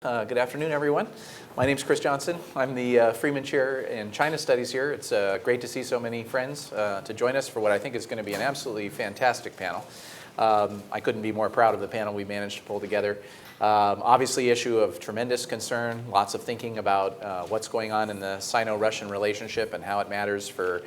Good afternoon, everyone. My name is Chris Johnson. I'm the Freeman Chair in China Studies here. It's great to see so many friends to join us for what I think is going to be an absolutely fantastic panel. I couldn't be more proud of the panel we managed to pull together. Obviously, issue of tremendous concern, lots of thinking about what's going on in the Sino-Russian relationship and how it matters for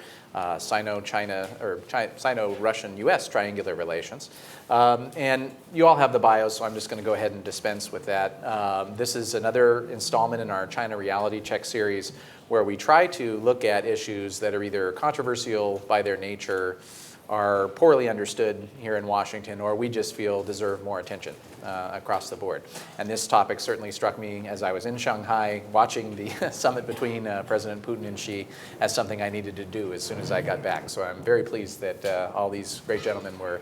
Sino-China or Sino-Russian-U.S. triangular relations. And you all have the bios, so I'm just going to go ahead and dispense with that. This is another installment in our China Reality Check series where we try to look at issues that are either controversial by their nature, are poorly understood here in Washington, or we just feel deserve more attention across the board. And this topic certainly struck me as I was in Shanghai watching the summit between President Putin and Xi as something I needed to do as soon as I got back. So I'm very pleased that all these great gentlemen were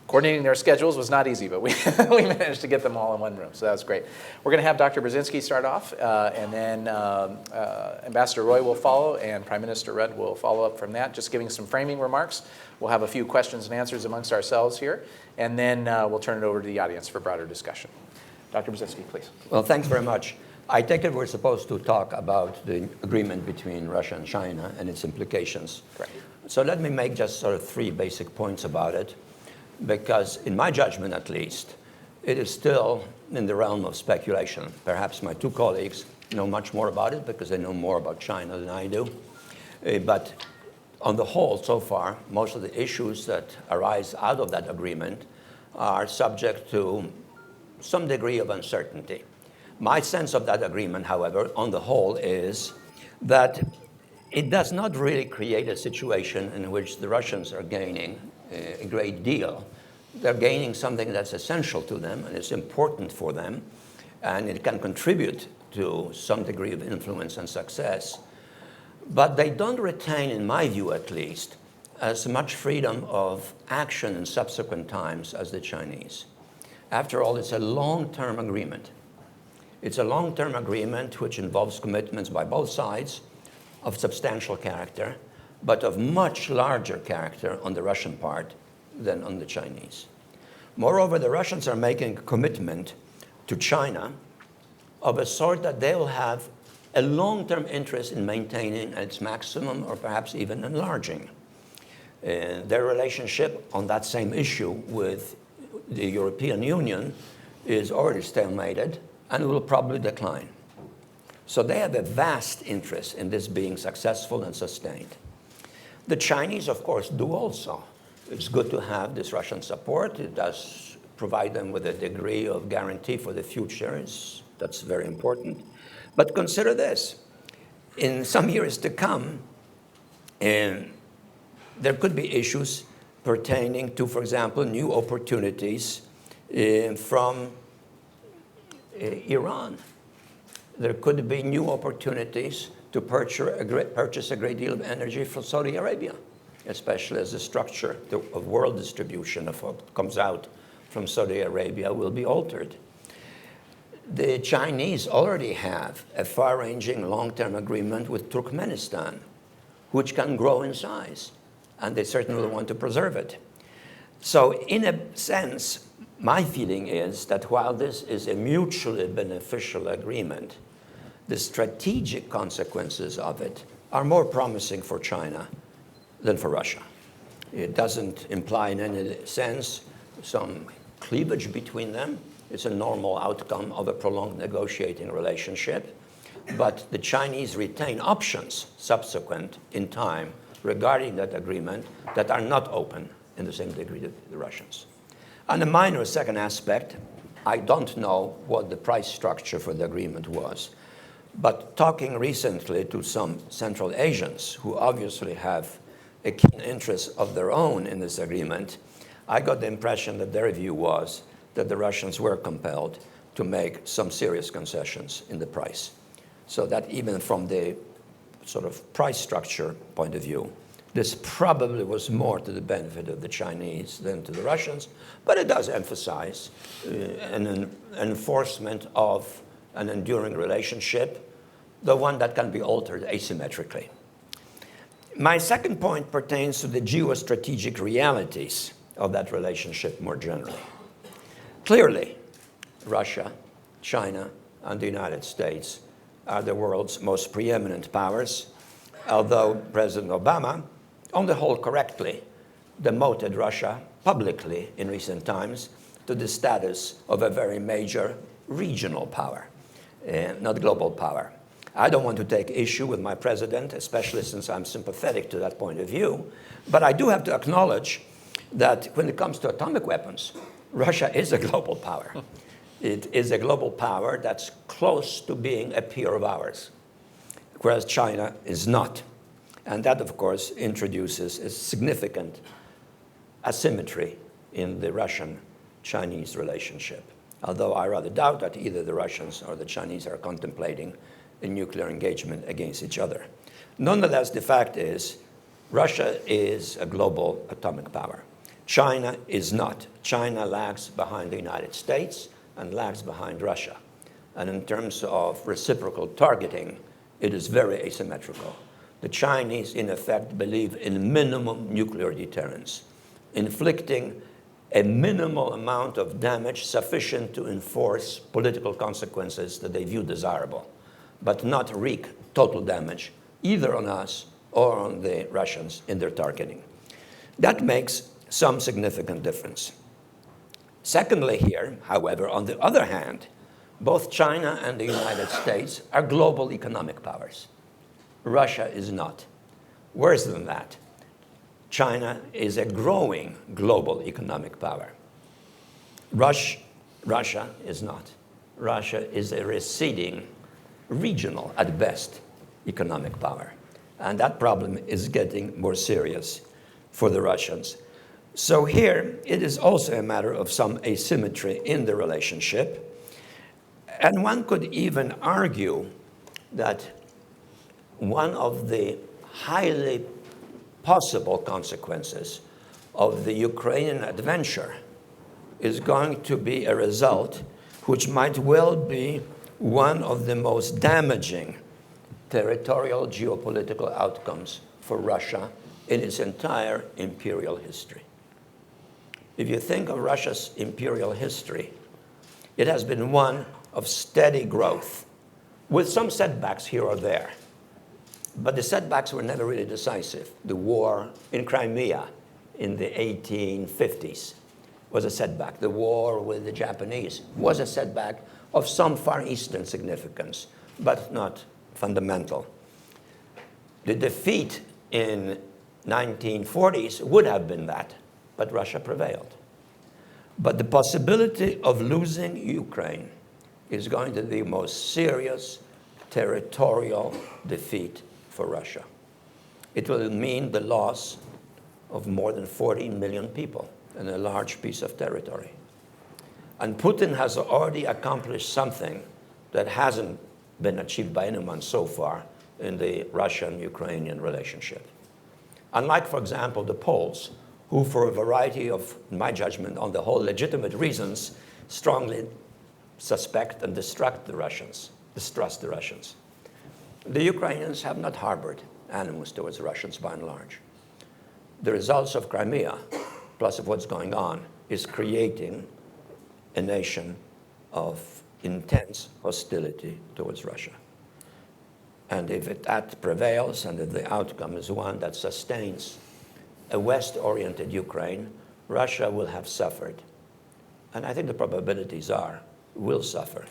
coordinating their schedules. Was not easy, but we managed to get them all in one room, so that was great. We're going to have Dr. Brzezinski start off, and then Ambassador Roy will follow, and Prime Minister Rudd will follow up from that, just giving some framing remarks. We'll have a few questions and answers amongst ourselves here, and then we'll turn it over to the audience for broader discussion. Dr. Brzezinski, please. Well, thanks very much. I take it we're supposed to talk about the agreement between Russia and China and its implications. Correct. So let me make just sort of three basic points about it, because in my judgment at least, it is still in the realm of speculation. Perhaps my two colleagues know much more about it because they know more about China than I do. But on the whole, so far, most of the issues that arise out of that agreement are subject to some degree of uncertainty. My sense of that agreement, however, on the whole, is that it does not really create a situation in which the Russians are gaining a great deal. They're gaining something that's essential to them and it's important for them, and it can contribute to some degree of influence and success. But they don't retain, in my view at least, as much freedom of action in subsequent times as the Chinese. After all, it's a long-term agreement. It's a long-term agreement which involves commitments by both sides of substantial character, but of much larger character on the Russian part than on the Chinese. Moreover, the Russians are making a commitment to China of a sort that they will have a long-term interest in maintaining at its maximum or perhaps even enlarging. Their relationship on that same issue with the European Union is already stalemated and will probably decline. So they have a vast interest in this being successful and sustained. The Chinese, of course, do also. It's good to have this Russian support. It does provide them with a degree of guarantee for the future. That's very important. But consider this. In some years to come, there could be issues pertaining to, for example, new opportunities from Iran. There could be new opportunities to purchase a great deal of energy from Saudi Arabia, especially as the structure of world distribution of what comes out from Saudi Arabia will be altered. The Chinese already have a far-ranging long-term agreement with Turkmenistan, which can grow in size, and they certainly will want to preserve it. So in a sense, my feeling is that while this is a mutually beneficial agreement, the strategic consequences of it are more promising for China than for Russia. It doesn't imply in any sense some cleavage between them. It's a normal outcome of a prolonged negotiating relationship. But the Chinese retain options subsequent in time regarding that agreement that are not open in the same degree to the Russians. On a minor second aspect, I don't know what the price structure for the agreement was. But talking recently to some Central Asians who obviously have a keen interest of their own in this agreement, I got the impression that their view was that the Russians were compelled to make some serious concessions in the price. So that even from the sort of price structure point of view, this probably was more to the benefit of the Chinese than to the Russians, but it does emphasize an enforcement of an enduring relationship, the one that can be altered asymmetrically. My second point pertains to the geostrategic realities of that relationship more generally. Clearly, Russia, China, and the United States are the world's most preeminent powers, although President Obama, on the whole correctly, demoted Russia publicly in recent times to the status of a very major regional power, not global power. I don't want to take issue with my president, especially since I'm sympathetic to that point of view, but I do have to acknowledge that when it comes to atomic weapons, Russia is a global power. It is a global power that's close to being a peer of ours, whereas China is not. And that, of course, introduces a significant asymmetry in the Russian-Chinese relationship, although I rather doubt that either the Russians or the Chinese are contemplating a nuclear engagement against each other. Nonetheless, the fact is, Russia is a global atomic power. China is not. China lags behind the United States and lags behind Russia. And in terms of reciprocal targeting, it is very asymmetrical. The Chinese, in effect, believe in minimum nuclear deterrence, inflicting a minimal amount of damage sufficient to enforce political consequences that they view desirable, but not wreak total damage either on us or on the Russians in their targeting. That makes some significant difference. Secondly here, however, on the other hand, both China and the United States are global economic powers. Russia is not. Worse than that, China is a growing global economic power. Russia is not. Russia is a receding, regional at best, economic power. And that problem is getting more serious for the Russians. So here, it is also a matter of some asymmetry in the relationship. And one could even argue that one of the highly possible consequences of the Ukrainian adventure is going to be a result which might well be one of the most damaging territorial geopolitical outcomes for Russia in its entire imperial history. If you think of Russia's imperial history, it has been one of steady growth, with some setbacks here or there. But the setbacks were never really decisive. The war in Crimea in the 1850s was a setback. The war with the Japanese was a setback of some Far Eastern significance, but not fundamental. The defeat in 1940s would have been that, but Russia prevailed. But the possibility of losing Ukraine is going to be the most serious territorial defeat for Russia. It will mean the loss of more than 40 million people and a large piece of territory. And Putin has already accomplished something that hasn't been achieved by anyone so far in the Russian-Ukrainian relationship. Unlike, for example, the Poles, who for a variety of, in my judgment, on the whole legitimate reasons, strongly suspect and distrust the Russians. The Ukrainians have not harbored animus towards the Russians by and large. The results of Crimea, plus of what's going on, is creating a nation of intense hostility towards Russia. And if that prevails and if the outcome is one that sustains a West-oriented Ukraine, Russia will have suffered, and I think the probabilities are, will suffer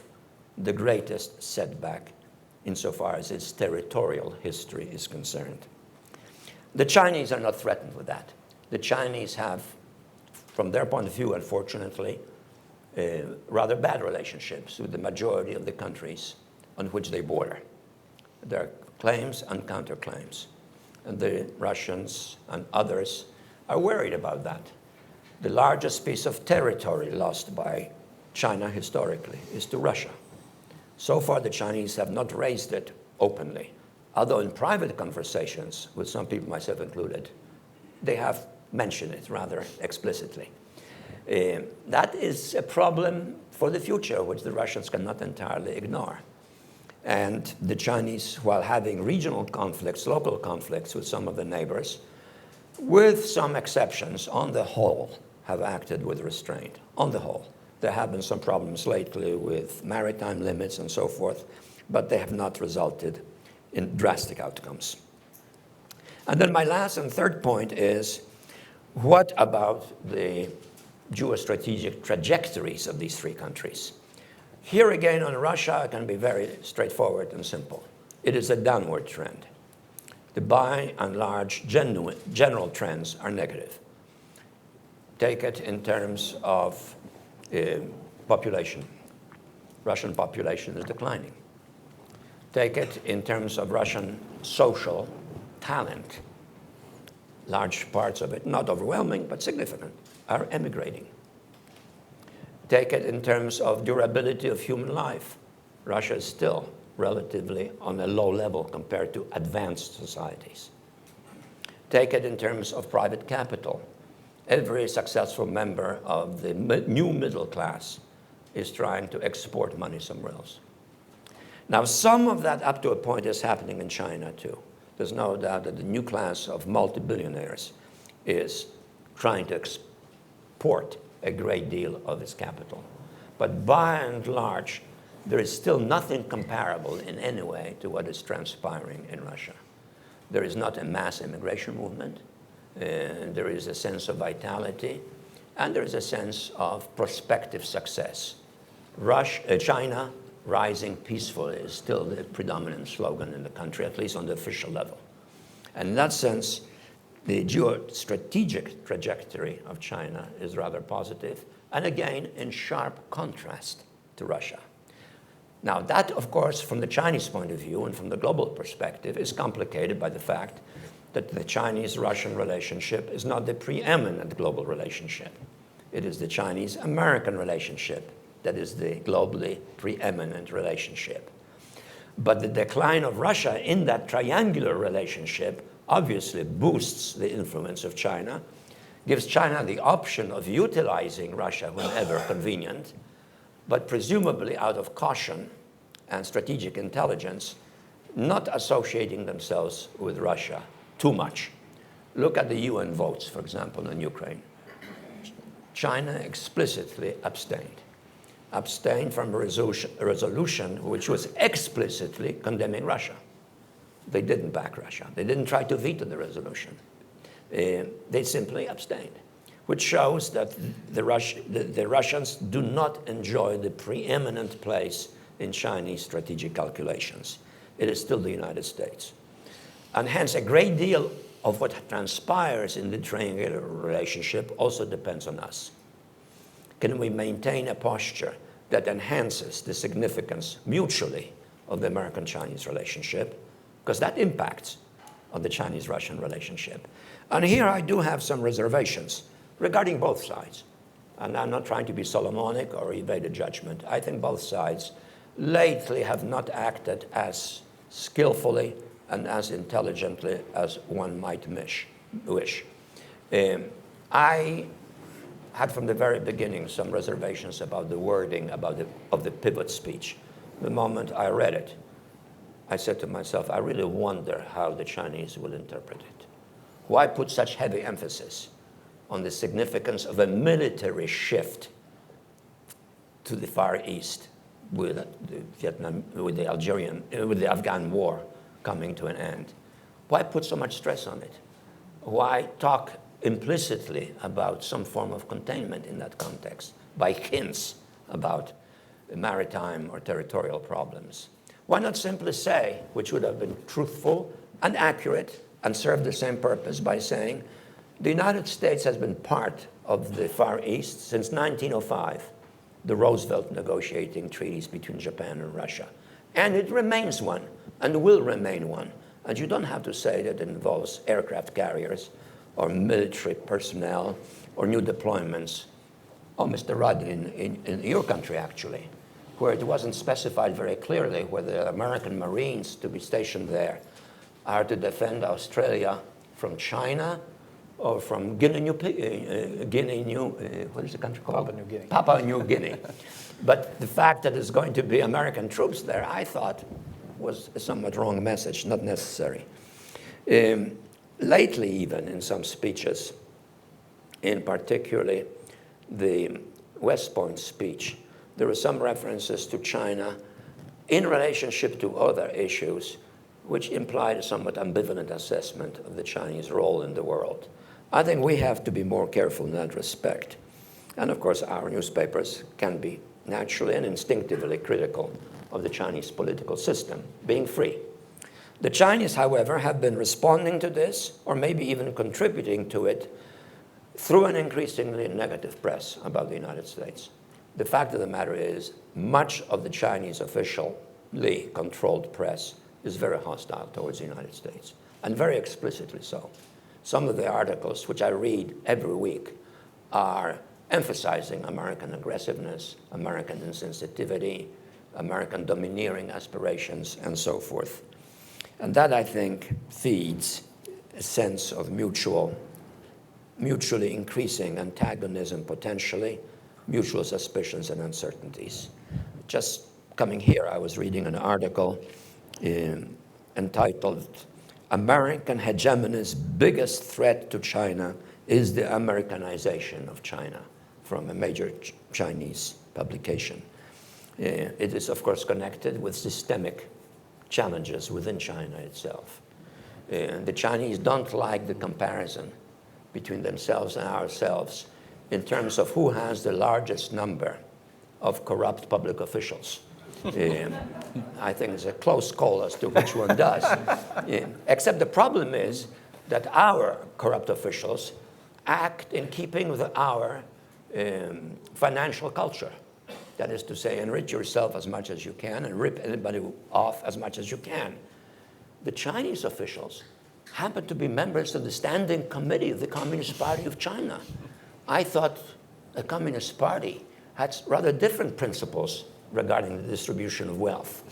the greatest setback insofar as its territorial history is concerned. The Chinese are not threatened with that. The Chinese have, from their point of view, unfortunately, rather bad relationships with the majority of the countries on which they border. There are claims and counterclaims. And the Russians and others are worried about that. The largest piece of territory lost by China historically is to Russia. So far, the Chinese have not raised it openly, although in private conversations, with some people, myself included, they have mentioned it rather explicitly. That is a problem for the future, which the Russians cannot entirely ignore. And the Chinese, while having regional conflicts, local conflicts with some of the neighbors, with some exceptions, on the whole, have acted with restraint. On the whole. There have been some problems lately with maritime limits and so forth, but they have not resulted in drastic outcomes. And then my last and third point is, what about the geostrategic trajectories of these three countries? Here again on Russia, I can be very straightforward and simple. It is a downward trend. The by and large general trends are negative. Take it in terms of population. Russian population is declining. Take it in terms of Russian social talent. Large parts of it, not overwhelming, but significant, are emigrating. Take it in terms of durability of human life. Russia is still relatively on a low level compared to advanced societies. Take it in terms of private capital. Every successful member of the new middle class is trying to export money somewhere else. Now, some of that up to a point is happening in China too. There's no doubt that the new class of multi-billionaires is trying to export a great deal of its capital. But by and large, there is still nothing comparable in any way to what is transpiring in Russia. There is not a mass immigration movement. There is a sense of vitality, and there is a sense of prospective success. China rising peacefully is still the predominant slogan in the country, at least on the official level. And in that sense, the geostrategic trajectory of China is rather positive, and again, in sharp contrast to Russia. Now, that, of course, from the Chinese point of view and from the global perspective, is complicated by the fact that the Chinese-Russian relationship is not the preeminent global relationship. It is the Chinese-American relationship that is the globally preeminent relationship. But the decline of Russia in that triangular relationship obviously boosts the influence of China, gives China the option of utilizing Russia whenever convenient, but presumably out of caution and strategic intelligence, not associating themselves with Russia too much. Look at the UN votes, for example, in Ukraine. China explicitly abstained from a resolution which was explicitly condemning Russia. They didn't back Russia. They didn't try to veto the resolution. They simply abstained, which shows that the Russians do not enjoy the preeminent place in Chinese strategic calculations. It is still the United States. And hence, a great deal of what transpires in the triangular relationship also depends on us. Can we maintain a posture that enhances the significance mutually of the American-Chinese relationship? Because that impacts on the Chinese-Russian relationship. And here I do have some reservations regarding both sides. And I'm not trying to be Solomonic or evade a judgment. I think both sides lately have not acted as skillfully and as intelligently as one might wish. I had from the very beginning some reservations about the wording of the pivot speech. The moment I read it, I said to myself, I really wonder how the Chinese will interpret it. Why put such heavy emphasis on the significance of a military shift to the Far East with the Afghan war coming to an end? Why put so much stress on it? Why talk implicitly about some form of containment in that context by hints about maritime or territorial problems? Why not simply say, which would have been truthful and accurate and served the same purpose, by saying the United States has been part of the Far East since 1905, the Roosevelt negotiating treaties between Japan and Russia. And it remains one and will remain one. And you don't have to say that it involves aircraft carriers or military personnel or new deployments. Oh, Mr. Rudd, in your country, actually, where it wasn't specified very clearly whether American Marines to be stationed there are to defend Australia from China or from what is the country called? Papua New Guinea. Papua New Guinea. But the fact that there's going to be American troops there, I thought, was a somewhat wrong message, not necessary. Lately, even in some speeches, in particularly the West Point speech, there were some references to China in relationship to other issues, which implied a somewhat ambivalent assessment of the Chinese role in the world. I think we have to be more careful in that respect. And of course, our newspapers can be naturally and instinctively critical of the Chinese political system, being free. The Chinese, however, have been responding to this, or maybe even contributing to it, through an increasingly negative press about the United States. The fact of the matter is, much of the Chinese officially controlled press is very hostile towards the United States, and very explicitly so. Some of the articles, which I read every week, are emphasizing American aggressiveness, American insensitivity, American domineering aspirations, and so forth. And that, I think, feeds a sense of mutually increasing antagonism, potentially, mutual suspicions and uncertainties. Just coming here, I was reading an article entitled, "American Hegemony's Biggest Threat to China is the Americanization of China," from a major Chinese publication. It is, of course, connected with systemic challenges within China itself. The Chinese don't like the comparison between themselves and ourselves in terms of who has the largest number of corrupt public officials. I think it's a close call as to which one does. Except the problem is that our corrupt officials act in keeping with our financial culture. That is to say, enrich yourself as much as you can and rip anybody off as much as you can. The Chinese officials happen to be members of the Standing Committee of the Communist Party of China. I thought the Communist Party had rather different principles regarding the distribution of wealth.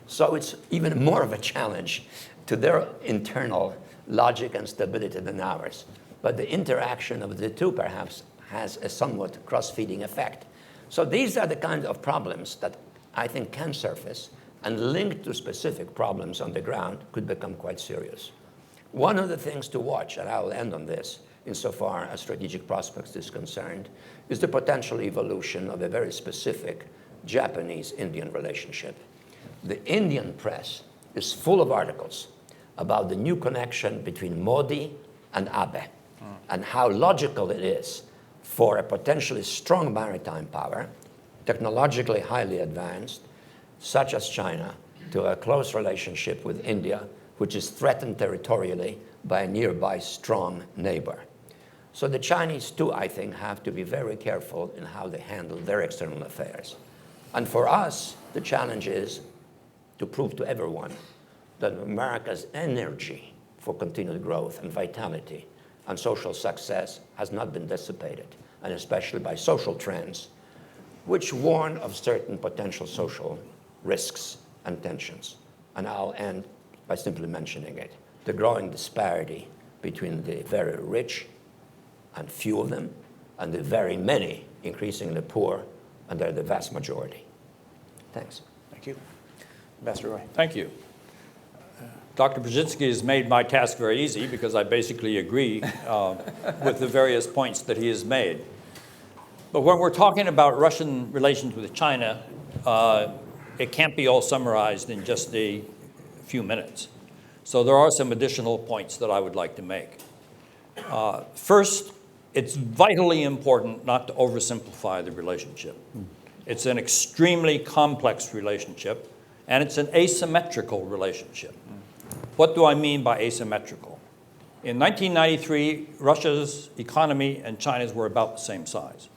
So it's even more of a challenge to their internal logic and stability than ours. But the interaction of the two perhaps has a somewhat cross-feeding effect. So these are the kinds of problems that I think can surface and linked to specific problems on the ground could become quite serious. One of the things to watch, and I will end on this, insofar as strategic prospects is concerned, is the potential evolution of a very specific Japanese-Indian relationship. The Indian press is full of articles about the new connection between Modi and Abe, and how logical it is for a potentially strong maritime power, technologically highly advanced, such as China, to a close relationship with India, which is threatened territorially by a nearby strong neighbor. So the Chinese, too, I think, have to be very careful in how they handle their external affairs. And for us, the challenge is to prove to everyone that America's energy for continued growth and vitality and social success has not been dissipated, and especially by social trends, which warn of certain potential social risks and tensions. And I'll end by simply mentioning it: the growing disparity between the very rich, and few of them, and the very many, increasingly poor, and they're the vast majority. Thanks. Thank you. Ambassador Roy. Thank you. Dr. Brzezinski has made my task very easy because I basically agree with the various points that he has made. But when we're talking about Russian relations with China, it can't be all summarized in just a few minutes. So there are some additional points that I would like to make. First, it's vitally important not to oversimplify the relationship. It's an extremely complex relationship, and it's an asymmetrical relationship. What do I mean by asymmetrical? In 1993, Russia's economy and China's were about the same size.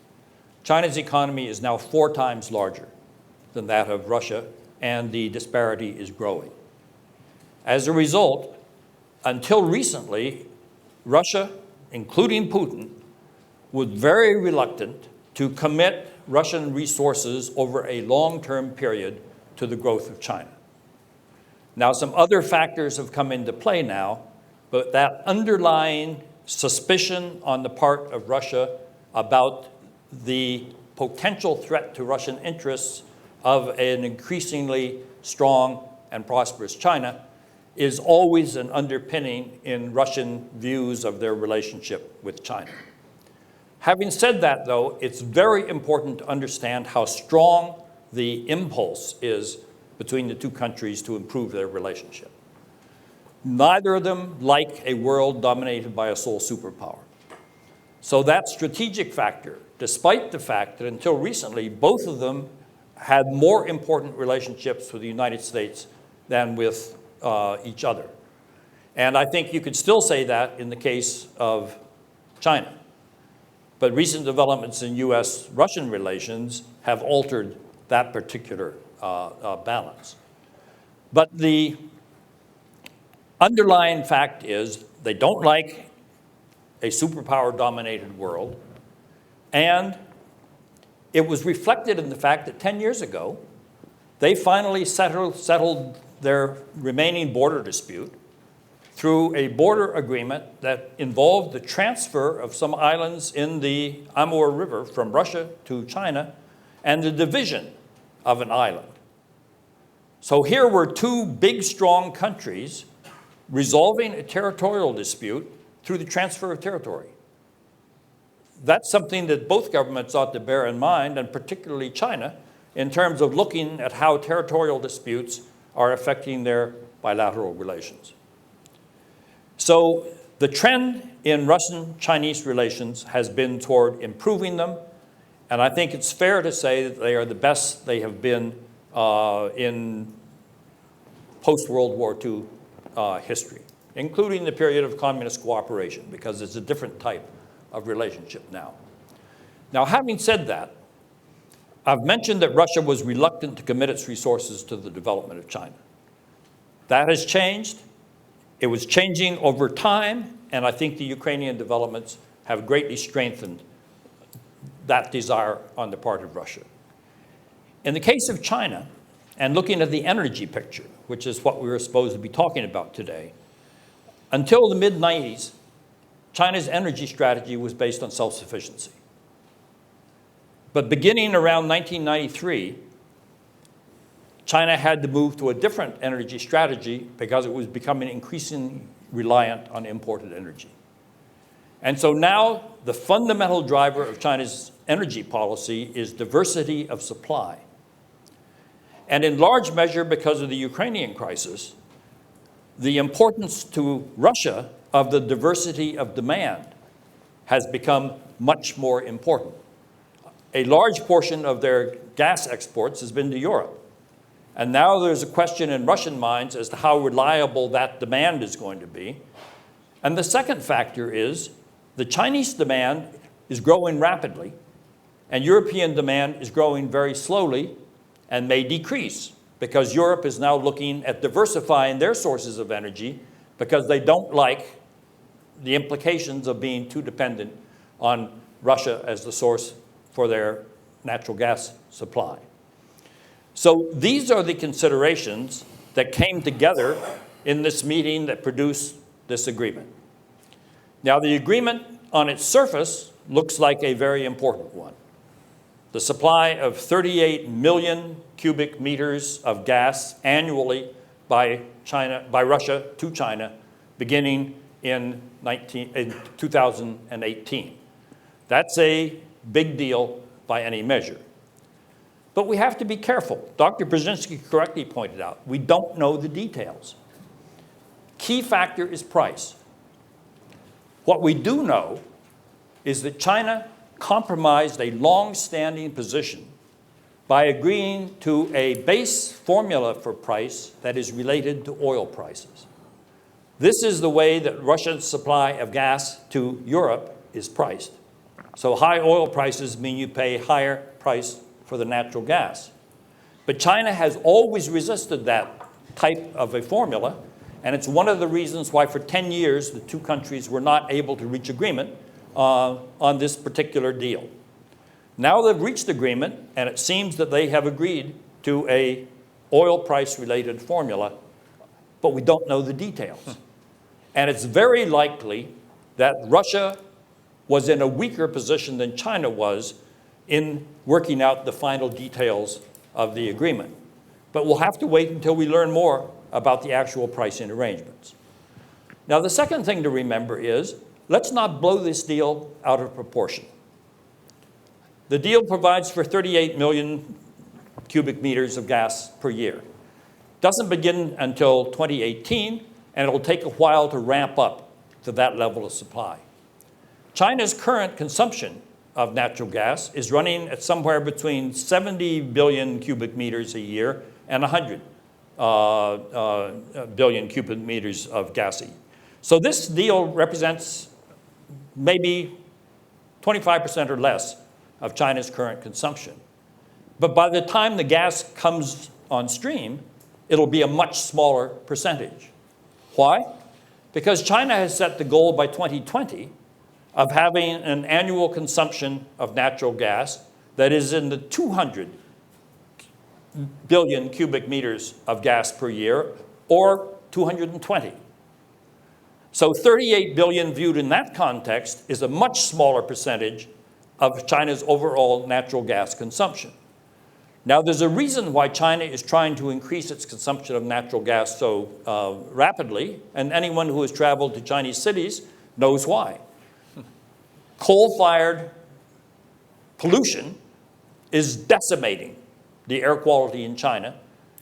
China's economy is now 4 times larger than that of Russia, and the disparity is growing. As a result, until recently, Russia, including Putin, was very reluctant to commit Russian resources over a long-term period to the growth of China. Now, some other factors have come into play now, but that underlying suspicion on the part of Russia about the potential threat to Russian interests of an increasingly strong and prosperous China is always an underpinning in Russian views of their relationship with China. Having said that, though, it's very important to understand how strong the impulse is between the two countries to improve their relationship. Neither of them like a world dominated by a sole superpower. So that strategic factor, despite the fact that until recently, both of them had more important relationships with the United States than with each other. And I think you could still say that in the case of China. But recent developments in US-Russian relations have altered that particular balance. But the underlying fact is they don't like a superpower-dominated world, and it was reflected in the fact that 10 years ago, they finally settled their remaining border dispute through a border agreement that involved the transfer of some islands in the Amur River from Russia to China and the division of an island. So here were two big, strong countries resolving a territorial dispute through the transfer of territory. That's something that both governments ought to bear in mind, and particularly China, in terms of looking at how territorial disputes are affecting their bilateral relations. So the trend in Russian-Chinese relations has been toward improving them, and I think it's fair to say that they are the best they have been in post-World War II history, including the period of communist cooperation, because it's a different type of relationship now. Now, having said that, I've mentioned that Russia was reluctant to commit its resources to the development of China. That has changed. It was changing over time, and I think the Ukrainian developments have greatly strengthened that desire on the part of Russia. In the case of China, and looking at the energy picture, which is what we were supposed to be talking about today, until the mid-90s, China's energy strategy was based on self-sufficiency. But beginning around 1993, China had to move to a different energy strategy because it was becoming increasingly reliant on imported energy. And so now the fundamental driver of China's energy policy is diversity of supply. And in large measure, because of the Ukrainian crisis, the importance to Russia of the diversity of demand has become much more important. A large portion of their gas exports has been to Europe. And now there's a question in Russian minds as to how reliable that demand is going to be. And the second factor is the Chinese demand is growing rapidly, and European demand is growing very slowly and may decrease because Europe is now looking at diversifying their sources of energy because they don't like the implications of being too dependent on Russia as the source for their natural gas supply. So these are the considerations that came together in this meeting that produced this agreement. Now, the agreement on its surface looks like a very important one. The supply of 38 million cubic meters of gas annually by Russia to China beginning in 2018. That's a big deal by any measure. But we have to be careful. Dr. Brzezinski correctly pointed out, we don't know the details. Key factor is price. What we do know is that China compromised a long-standing position by agreeing to a base formula for price that is related to oil prices. This is the way that Russia's supply of gas to Europe is priced. So high oil prices mean you pay higher price for the natural gas. But China has always resisted that type of a formula, and it's one of the reasons why for 10 years the two countries were not able to reach agreement on this particular deal. Now they've reached agreement, and it seems that they have agreed to a oil price-related formula, but we don't know the details. And it's very likely that Russia was in a weaker position than China was in working out the final details of the agreement. But we'll have to wait until we learn more about the actual pricing arrangements. Now, the second thing to remember is, let's not blow this deal out of proportion. The deal provides for 38 million cubic meters of gas per year. Doesn't begin until 2018, and it'll take a while to ramp up to that level of supply. China's current consumption of natural gas is running at somewhere between 70 billion cubic meters a year and 100 billion cubic meters of gas. So this deal represents maybe 25% or less of China's current consumption. But by the time the gas comes on stream, it'll be a much smaller percentage. Why? Because China has set the goal by 2020 of having an annual consumption of natural gas that is in the 200 billion cubic meters of gas per year, or 220. So 38 billion viewed in that context is a much smaller percentage of China's overall natural gas consumption. Now, there's a reason why China is trying to increase its consumption of natural gas so rapidly, and anyone who has traveled to Chinese cities knows why. Coal-fired pollution is decimating the air quality in China,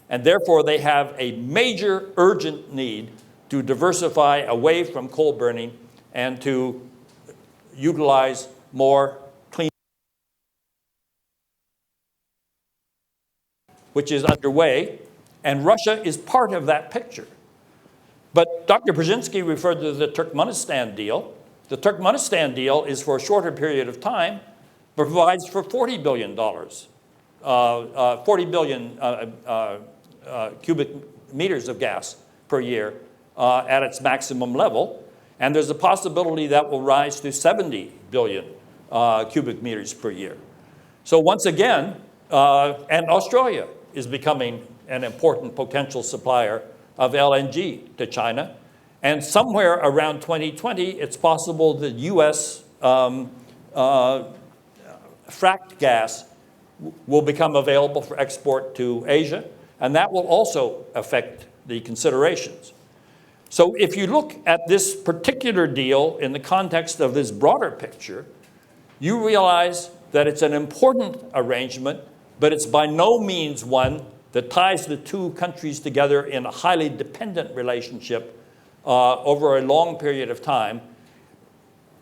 and therefore they have a major urgent need to diversify away from coal burning and to utilize more clean, which is underway, and Russia is part of that picture. But Dr. Brzezinski referred to the Turkmenistan deal. The Turkmenistan deal is for a shorter period of time, but provides for $40 billion, 40 billion cubic meters of gas per year at its maximum level. And there's a possibility that will rise to 70 billion cubic meters per year. So once again, and Australia is becoming an important potential supplier of LNG to China. And somewhere around 2020, it's possible that U.S. fracked gas will become available for export to Asia, and that will also affect the considerations. So if you look at this particular deal in the context of this broader picture, you realize that it's an important arrangement, but it's by no means one that ties the two countries together in a highly dependent relationship over a long period of time,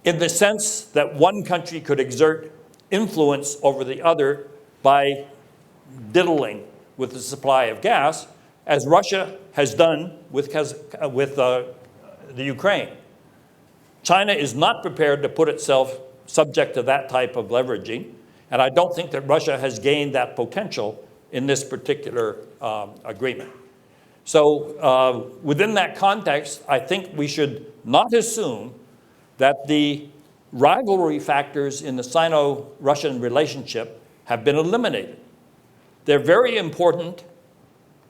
in the sense that one country could exert influence over the other by diddling with the supply of gas, as Russia has done with the Ukraine. China is not prepared to put itself subject to that type of leveraging, and I don't think that Russia has gained that potential in this particular agreement. So within that context, I think we should not assume that the rivalry factors in the Sino-Russian relationship have been eliminated. They're very important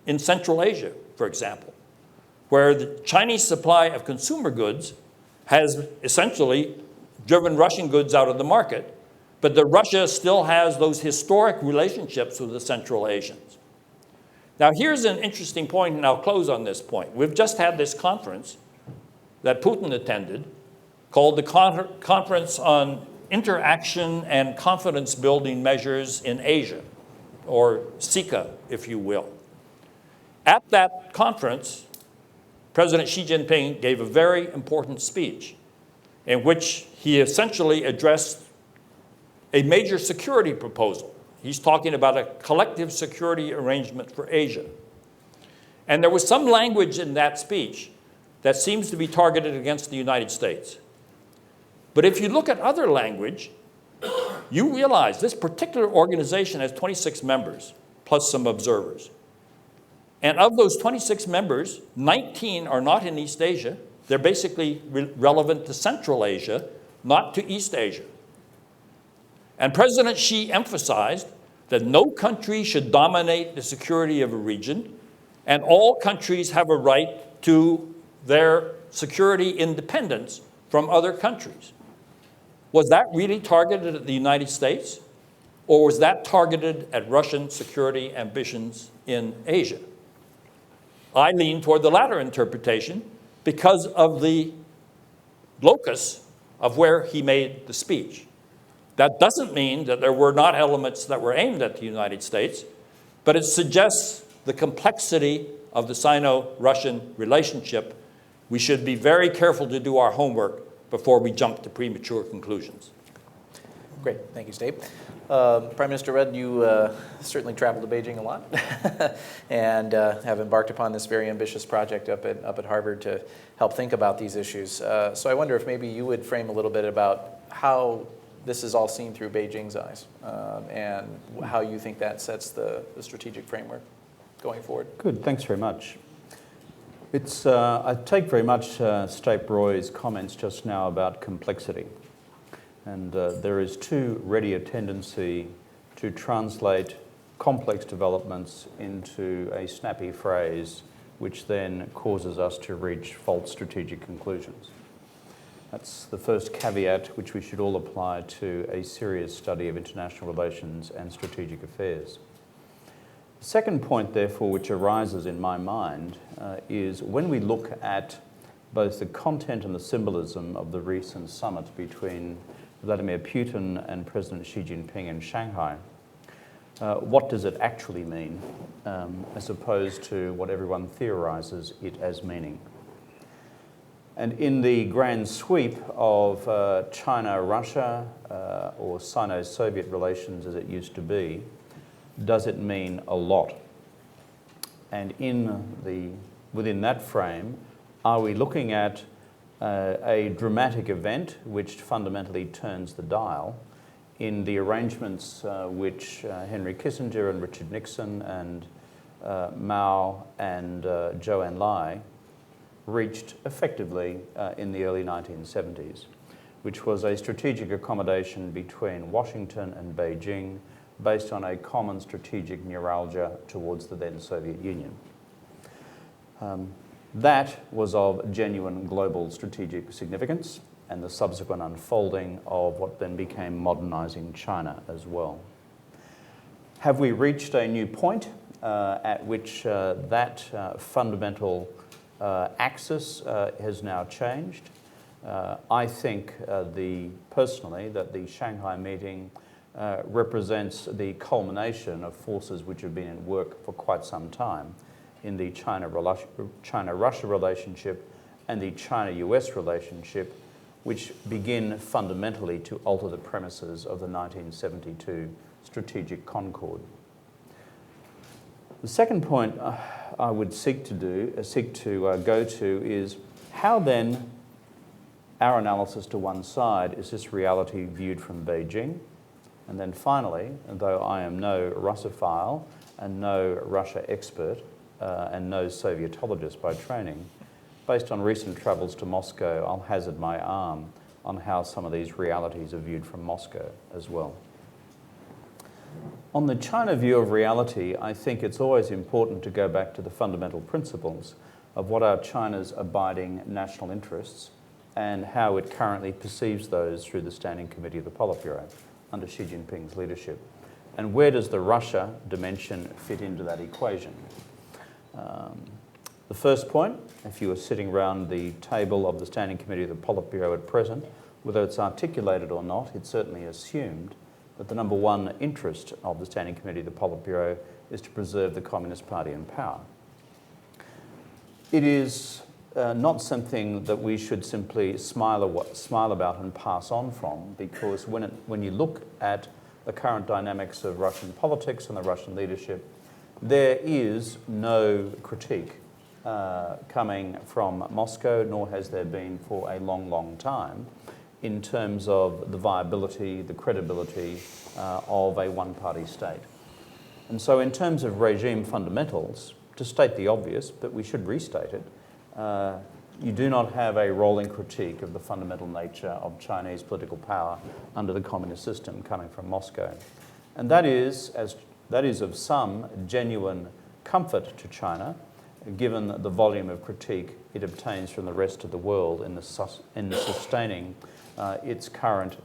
in Central Asia, for example, where the Chinese supply of consumer goods has essentially driven Russian goods out of the market, but that Russia still has those historic relationships with the Central Asians. Now, here's an interesting point, and I'll close on this point. We've just had this conference that Putin attended called the Conference on Interaction and Confidence Building Measures in Asia, or CICA, if you will. At that conference, President Xi Jinping gave a very important speech in which he essentially addressed a major security proposal. He's talking about a collective security arrangement for Asia. And there was some language in that speech that seems to be targeted against the United States. But if you look at other language, you realize this particular organization has 26 members, plus some observers. And of those 26 members, 19 are not in East Asia. They're basically relevant to Central Asia, not to East Asia. And President Xi emphasized that no country should dominate the security of a region, and all countries have a right to their security independence from other countries. Was that really targeted at the United States, or was that targeted at Russian security ambitions in Asia? I lean toward the latter interpretation because of the locus of where he made the speech. That doesn't mean that there were not elements that were aimed at the United States, but it suggests the complexity of the Sino-Russian relationship. We should be very careful to do our homework before we jump to premature conclusions. Great, thank you, Stape. Prime Minister Rudd, you certainly traveled to Beijing a lot and have embarked upon this very ambitious project up at Harvard to help think about these issues. So I wonder if maybe you would frame a little bit about how this is all seen through Beijing's eyes and how you think that sets the strategic framework going forward. Good, thanks very much. I take very much Stapleton Roy's comments just now about complexity. And there is too ready a tendency to translate complex developments into a snappy phrase, which then causes us to reach false strategic conclusions. That's the first caveat which we should all apply to a serious study of international relations and strategic affairs. The second point, therefore, which arises in my mind is when we look at both the content and the symbolism of the recent summit between Vladimir Putin and President Xi Jinping in Shanghai, what does it actually mean as opposed to what everyone theorizes it as meaning? And in the grand sweep of China-Russia or Sino-Soviet relations as it used to be, does it mean a lot? And within that frame, are we looking at a dramatic event which fundamentally turns the dial in the arrangements which Henry Kissinger and Richard Nixon and Mao and Zhou Enlai reached effectively in the early 1970s, which was a strategic accommodation between Washington and Beijing based on a common strategic neuralgia towards the then Soviet Union. That was of genuine global strategic significance and the subsequent unfolding of what then became modernizing China as well. Have we reached a new point at which that fundamental axis has now changed? I think personally that the Shanghai meeting represents the culmination of forces which have been at work for quite some time in the China-Russia relationship and the China-US relationship, which begin fundamentally to alter the premises of the 1972 Strategic Concord. The second point I would seek to go to is how then our analysis to one side is this reality viewed from Beijing, and then finally, though I am no Russophile and no Russia expert and no Sovietologist by training, based on recent travels to Moscow, I'll hazard my arm on how some of these realities are viewed from Moscow as well. On the China view of reality, I think it's always important to go back to the fundamental principles of what are China's abiding national interests and how it currently perceives those through the Standing Committee of the Politburo under Xi Jinping's leadership. And where does the Russia dimension fit into that equation? The first point, if you were sitting around the table of the Standing Committee of the Politburo at present, whether it's articulated or not, it's certainly assumed that the number one interest of the Standing Committee of the Politburo is to preserve the Communist Party in power. It is not something that we should simply smile about and pass on from, because when you look at the current dynamics of Russian politics and the Russian leadership, there is no critique coming from Moscow, nor has there been for a long, long time, in terms of the viability, the credibility of a one-party state. And so in terms of regime fundamentals, to state the obvious, but we should restate it, you do not have a rolling critique of the fundamental nature of Chinese political power under the communist system coming from Moscow. And that is of some genuine comfort to China, given the volume of critique it obtains from the rest of the world in sustaining its current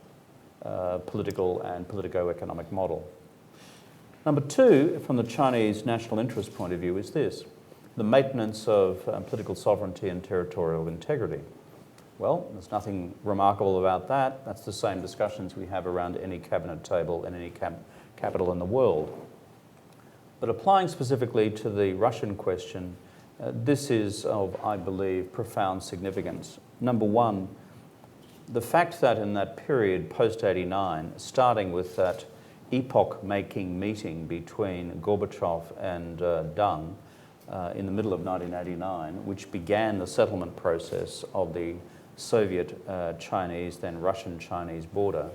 political and politico-economic model. Number two, from the Chinese national interest point of view, is this: the maintenance of political sovereignty and territorial integrity. Well, there's nothing remarkable about that. That's the same discussions we have around any cabinet table in any capital in the world. But applying specifically to the Russian question, this is of, I believe, profound significance. Number one, the fact that in that period post-89, starting with that epoch-making meeting between Gorbachev and Deng in the middle of 1989, which began the settlement process of the Soviet-Chinese, then Russian-Chinese border,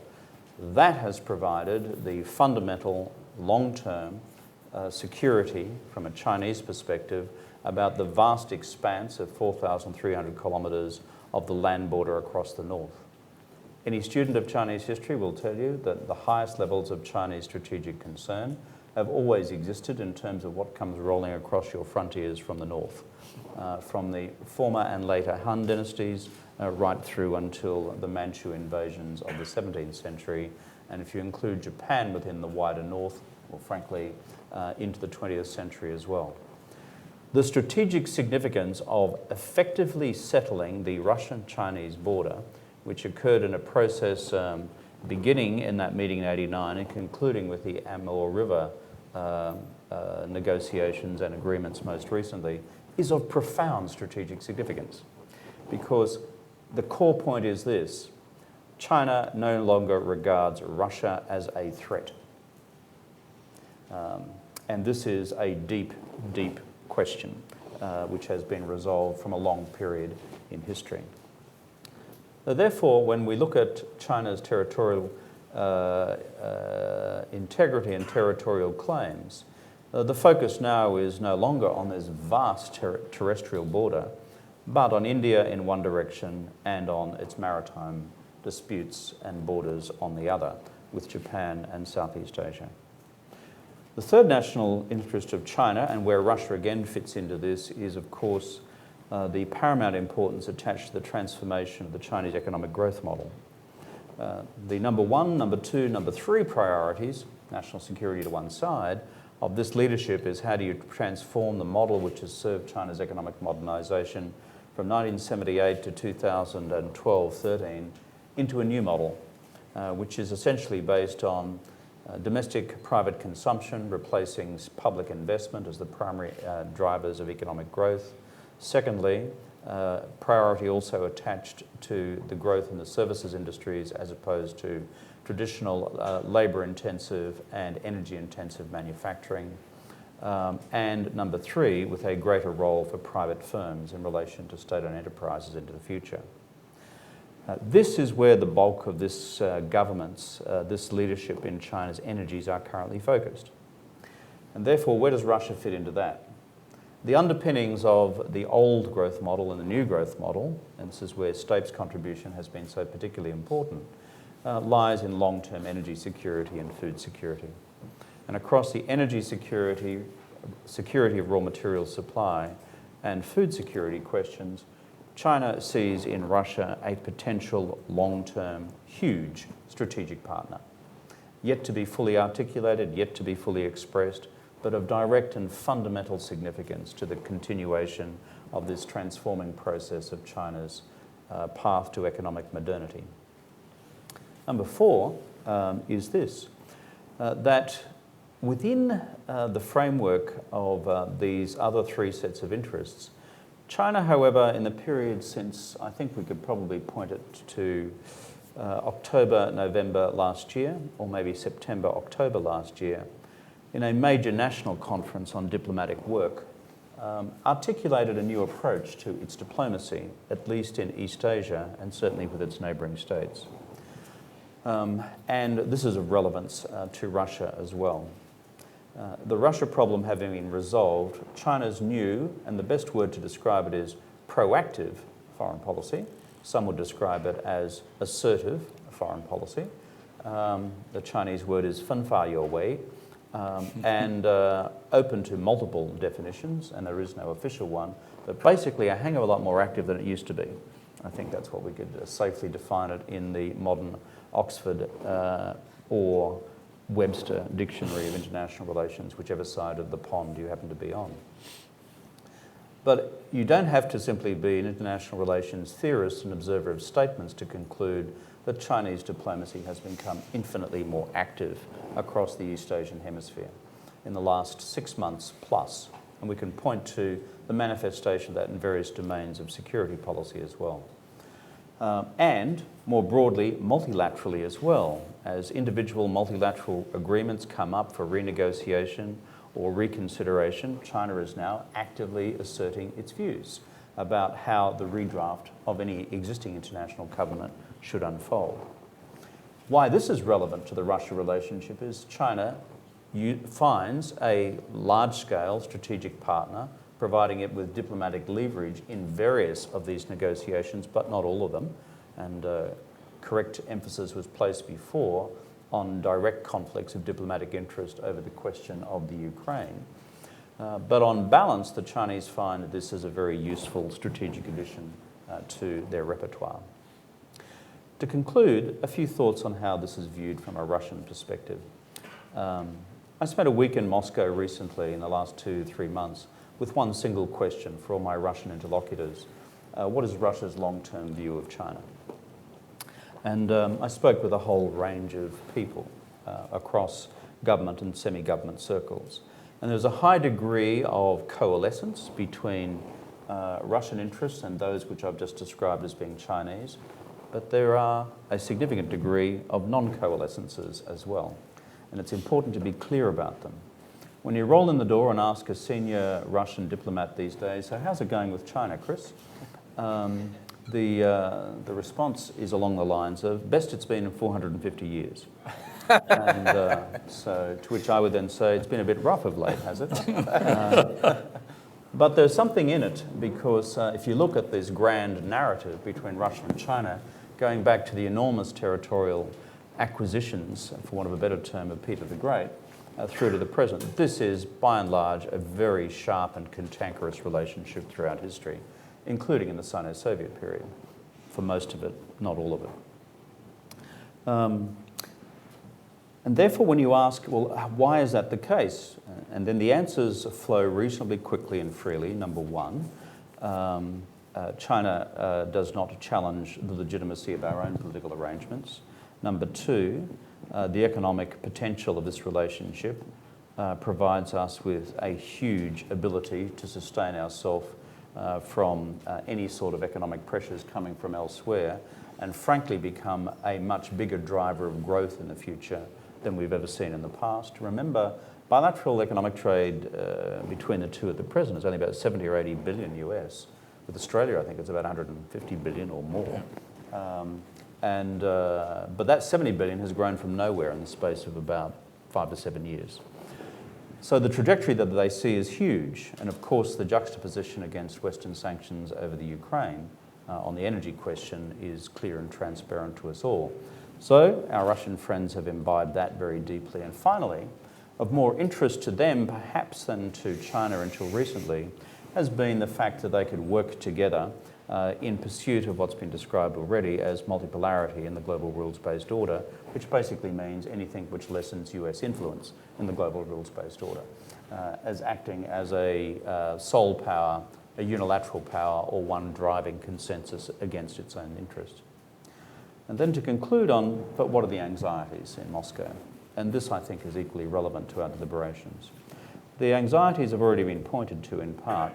that has provided the fundamental long-term security from a Chinese perspective about the vast expanse of 4,300 kilometres of the land border across the north. Any student of Chinese history will tell you that the highest levels of Chinese strategic concern have always existed in terms of what comes rolling across your frontiers from the north, from the former and later Han dynasties right through until the Manchu invasions of the 17th century, and if you include Japan within the wider north, or frankly, into the 20th century as well. The strategic significance of effectively settling the Russian-Chinese border, which occurred in a process beginning in that meeting in '89 and concluding with the Amur River negotiations and agreements most recently, is of profound strategic significance. Because the core point is this: China no longer regards Russia as a threat. And this is a deep, deep question which has been resolved from a long period in history. Therefore, when we look at China's territorial integrity and territorial claims, the focus now is no longer on this vast terrestrial border, but on India in one direction and on its maritime disputes and borders on the other, with Japan and Southeast Asia. The third national interest of China, and where Russia again fits into this, is of course the paramount importance attached to the transformation of the Chinese economic growth model. The number one, number two, number three priorities, national security to one side, of this leadership is how do you transform the model which has served China's economic modernization from 1978 to 2012-13 into a new model, which is essentially based on domestic private consumption replacing public investment as the primary drivers of economic growth. Secondly, priority also attached to the growth in the services industries as opposed to traditional labour-intensive and energy-intensive manufacturing. And number three, with a greater role for private firms in relation to state-owned enterprises into the future. This is where the bulk of this government's, this leadership in China's energies are currently focused. And therefore, where does Russia fit into that? The underpinnings of the old growth model and the new growth model, and this is where Stape's contribution has been so particularly important, lies in long-term energy security and food security. And across the energy security, security of raw material supply, and food security questions, China sees in Russia a potential long-term, huge strategic partner, yet to be fully articulated, yet to be fully expressed, but of direct and fundamental significance to the continuation of this transforming process of China's path to economic modernity. Number four is this, that within the framework of these other three sets of interests, China, however, in the period since, I think we could probably point it to October, November last year, or maybe September, October last year, in a major national conference on diplomatic work, articulated a new approach to its diplomacy, at least in East Asia and certainly with its neighbouring states. And this is of relevance to Russia as well. The Russia problem having been resolved, China's new, and the best word to describe it is proactive foreign policy. Some would describe it as assertive foreign policy. The Chinese word is 分法有为, and open to multiple definitions, and there is no official one, but basically a hang of a lot more active than it used to be. I think that's what we could safely define it in the modern Oxford or Webster Dictionary of International Relations, whichever side of the pond you happen to be on. But you don't have to simply be an international relations theorist and observer of statements to conclude that Chinese diplomacy has become infinitely more active across the East Asian hemisphere in the last 6 months plus. And we can point to the manifestation of that in various domains of security policy as well. And more broadly, multilaterally as well, as individual multilateral agreements come up for renegotiation or reconsideration, China is now actively asserting its views about how the redraft of any existing international covenant should unfold. Why this is relevant to the Russia relationship is China finds a large-scale strategic partner, providing it with diplomatic leverage in various of these negotiations, but not all of them. And correct emphasis was placed before on direct conflicts of diplomatic interest over the question of the Ukraine. But on balance, the Chinese find that this is a very useful strategic addition to their repertoire. To conclude, a few thoughts on how this is viewed from a Russian perspective. I spent a week in Moscow recently in the last 2-3 months with one single question for all my Russian interlocutors. What is Russia's long-term view of China? And I spoke with a whole range of people across government and semi-government circles. And there's a high degree of coalescence between Russian interests and those which I've just described as being Chinese. But there are a significant degree of non-coalescences as well. And it's important to be clear about them. When you roll in the door and ask a senior Russian diplomat these days, so how's it going with China, Chris? The response is along the lines of, best it's been in 450 years. And so to which I would then say, it's been a bit rough of late, has it? But there's something in it, because if you look at this grand narrative between Russia and China, going back to the enormous territorial acquisitions, for want of a better term, of Peter the Great, through to the present, this is, by and large, a very sharp and cantankerous relationship throughout history, including in the Sino-Soviet period, for most of it, not all of it. And therefore, when you ask, well, why is that the case? And then the answers flow reasonably quickly and freely. Number one, China does not challenge the legitimacy of our own political arrangements. Number two, the economic potential of this relationship provides us with a huge ability to sustain ourselves from any sort of economic pressures coming from elsewhere, and frankly become a much bigger driver of growth in the future than we've ever seen in the past. Remember, bilateral economic trade between the two at the present is only about 70 or 80 billion US. With Australia, I think it's about 150 billion or more. But that 70 billion has grown from nowhere in the space of about 5 to 7 years. So the trajectory that they see is huge. And of course, the juxtaposition against Western sanctions over the Ukraine on the energy question is clear and transparent to us all. So our Russian friends have imbibed that very deeply. And finally, of more interest to them perhaps than to China until recently, has been the fact that they could work together in pursuit of what's been described already as multipolarity in the global rules-based order, which basically means anything which lessens US influence in the global rules-based order, as acting as a sole power, a unilateral power, or one driving consensus against its own interest. And then to conclude on, but what are the anxieties in Moscow? And this, I think, is equally relevant to our deliberations. The anxieties have already been pointed to in part,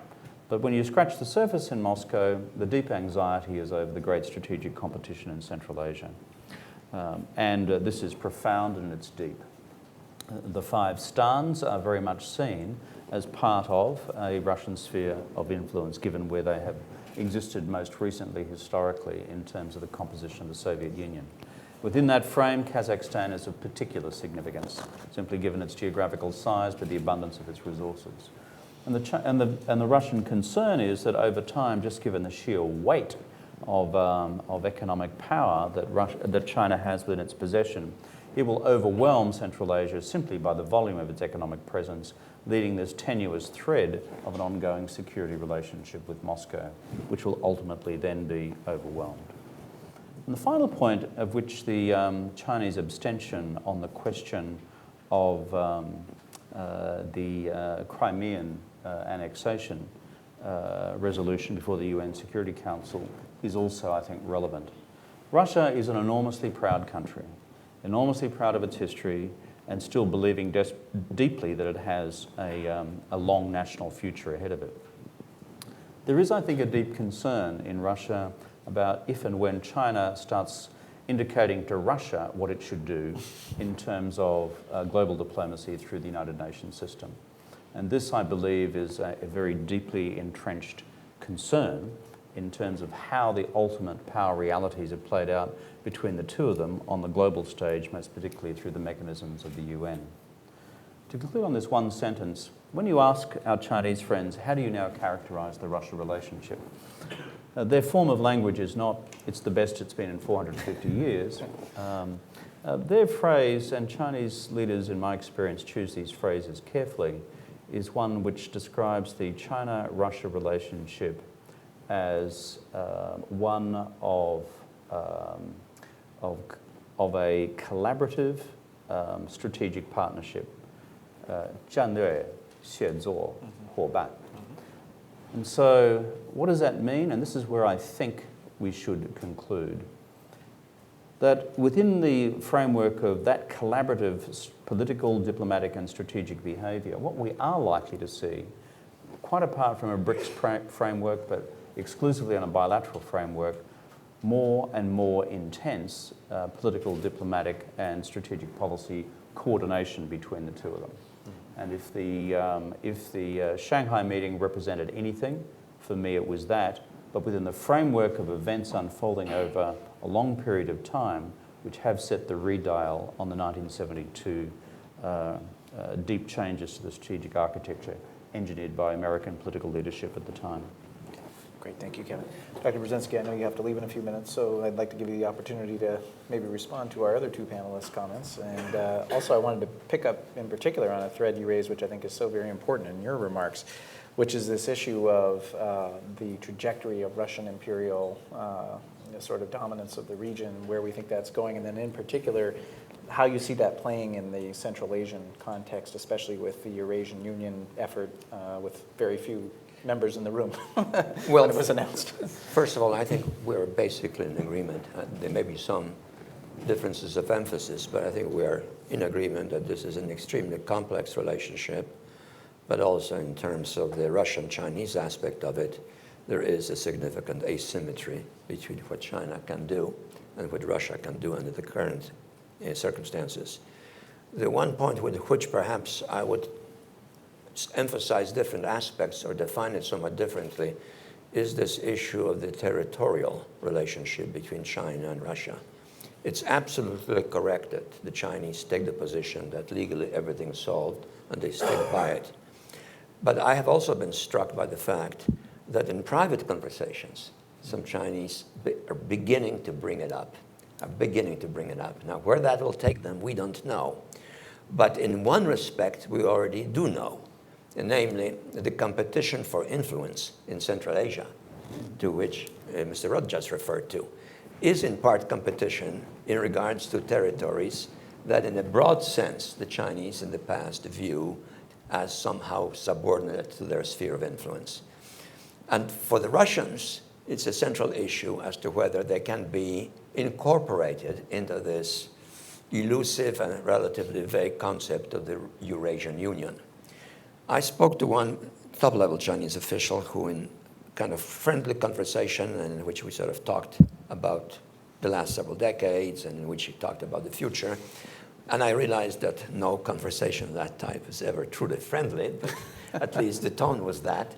but when you scratch the surface in Moscow, the deep anxiety is over the great strategic competition in Central Asia. This is profound and it's deep. The 5 stans are very much seen as part of a Russian sphere of influence, given where they have existed most recently historically in terms of the composition of the Soviet Union. Within that frame, Kazakhstan is of particular significance, simply given its geographical size, but the abundance of its resources. And the Russian concern is that over time, just given the sheer weight of economic power that China has within its possession, it will overwhelm Central Asia simply by the volume of its economic presence, leading this tenuous thread of an ongoing security relationship with Moscow, which will ultimately then be overwhelmed. And the final point of which the Chinese abstention on the question of the Crimean annexation resolution before the UN Security Council is also, I think, relevant. Russia is an enormously proud country, enormously proud of its history, and still believing deeply that it has a long national future ahead of it. There is, I think, a deep concern in Russia about if and when China starts indicating to Russia what it should do in terms of global diplomacy through the United Nations system. And this, I believe, is a very deeply entrenched concern in terms of how the ultimate power realities have played out between the two of them on the global stage, most particularly through the mechanisms of the UN. To conclude on this one sentence, when you ask our Chinese friends, how do you now characterize the Russia relationship? Their form of language is not, it's the best it's been in 450 years. Their phrase, and Chinese leaders in my experience choose these phrases carefully, is one which describes the China-Russia relationship as one of a collaborative strategic partnership, 战略协作伙伴. And so what does that mean? And this is where I think we should conclude. That within the framework of that collaborative political, diplomatic and strategic behaviour, what we are likely to see, quite apart from a BRICS framework, but exclusively on a bilateral framework, more and more intense political, diplomatic and strategic policy coordination between the two of them. And if the Shanghai meeting represented anything, for me it was that, but within the framework of events unfolding over a long period of time, which have set the redial on the 1972 deep changes to the strategic architecture engineered by American political leadership at the time. Great, thank you, Kevin. Dr. Brzezinski, I know you have to leave in a few minutes, so I'd like to give you the opportunity to maybe respond to our other two panelists' comments. And also I wanted to pick up in particular on a thread you raised, which I think is so very important in your remarks, which is this issue of the trajectory of Russian imperial sort of dominance of the region, where we think that's going, and then in particular, how you see that playing in the Central Asian context, especially with the Eurasian Union effort with very few members in the room when it was announced. First of all, I think we're basically in agreement. There may be some differences of emphasis, but I think we're in agreement that this is an extremely complex relationship, but also in terms of the Russian-Chinese aspect of it, there is a significant asymmetry between what China can do and what Russia can do under the current circumstances. The one point with which perhaps I would emphasize different aspects or define it somewhat differently is this issue of the territorial relationship between China and Russia. It's absolutely correct that the Chinese take the position that legally everything's solved and they stick by it. But I have also been struck by the fact that in private conversations, some Chinese are beginning to bring it up, Now, where that will take them, we don't know. But in one respect, we already do know, namely the competition for influence in Central Asia, to which Mr. Rudd just referred to, is in part competition in regards to territories that in a broad sense the Chinese in the past view as somehow subordinate to their sphere of influence. And for the Russians, it's a central issue as to whether they can be incorporated into this elusive and relatively vague concept of the Eurasian Union. I spoke to one top-level Chinese official who, in kind of friendly conversation in which we sort of talked about the last several decades and in which he talked about the future, and I realized that no conversation of that type is ever truly friendly, but at least the tone was that.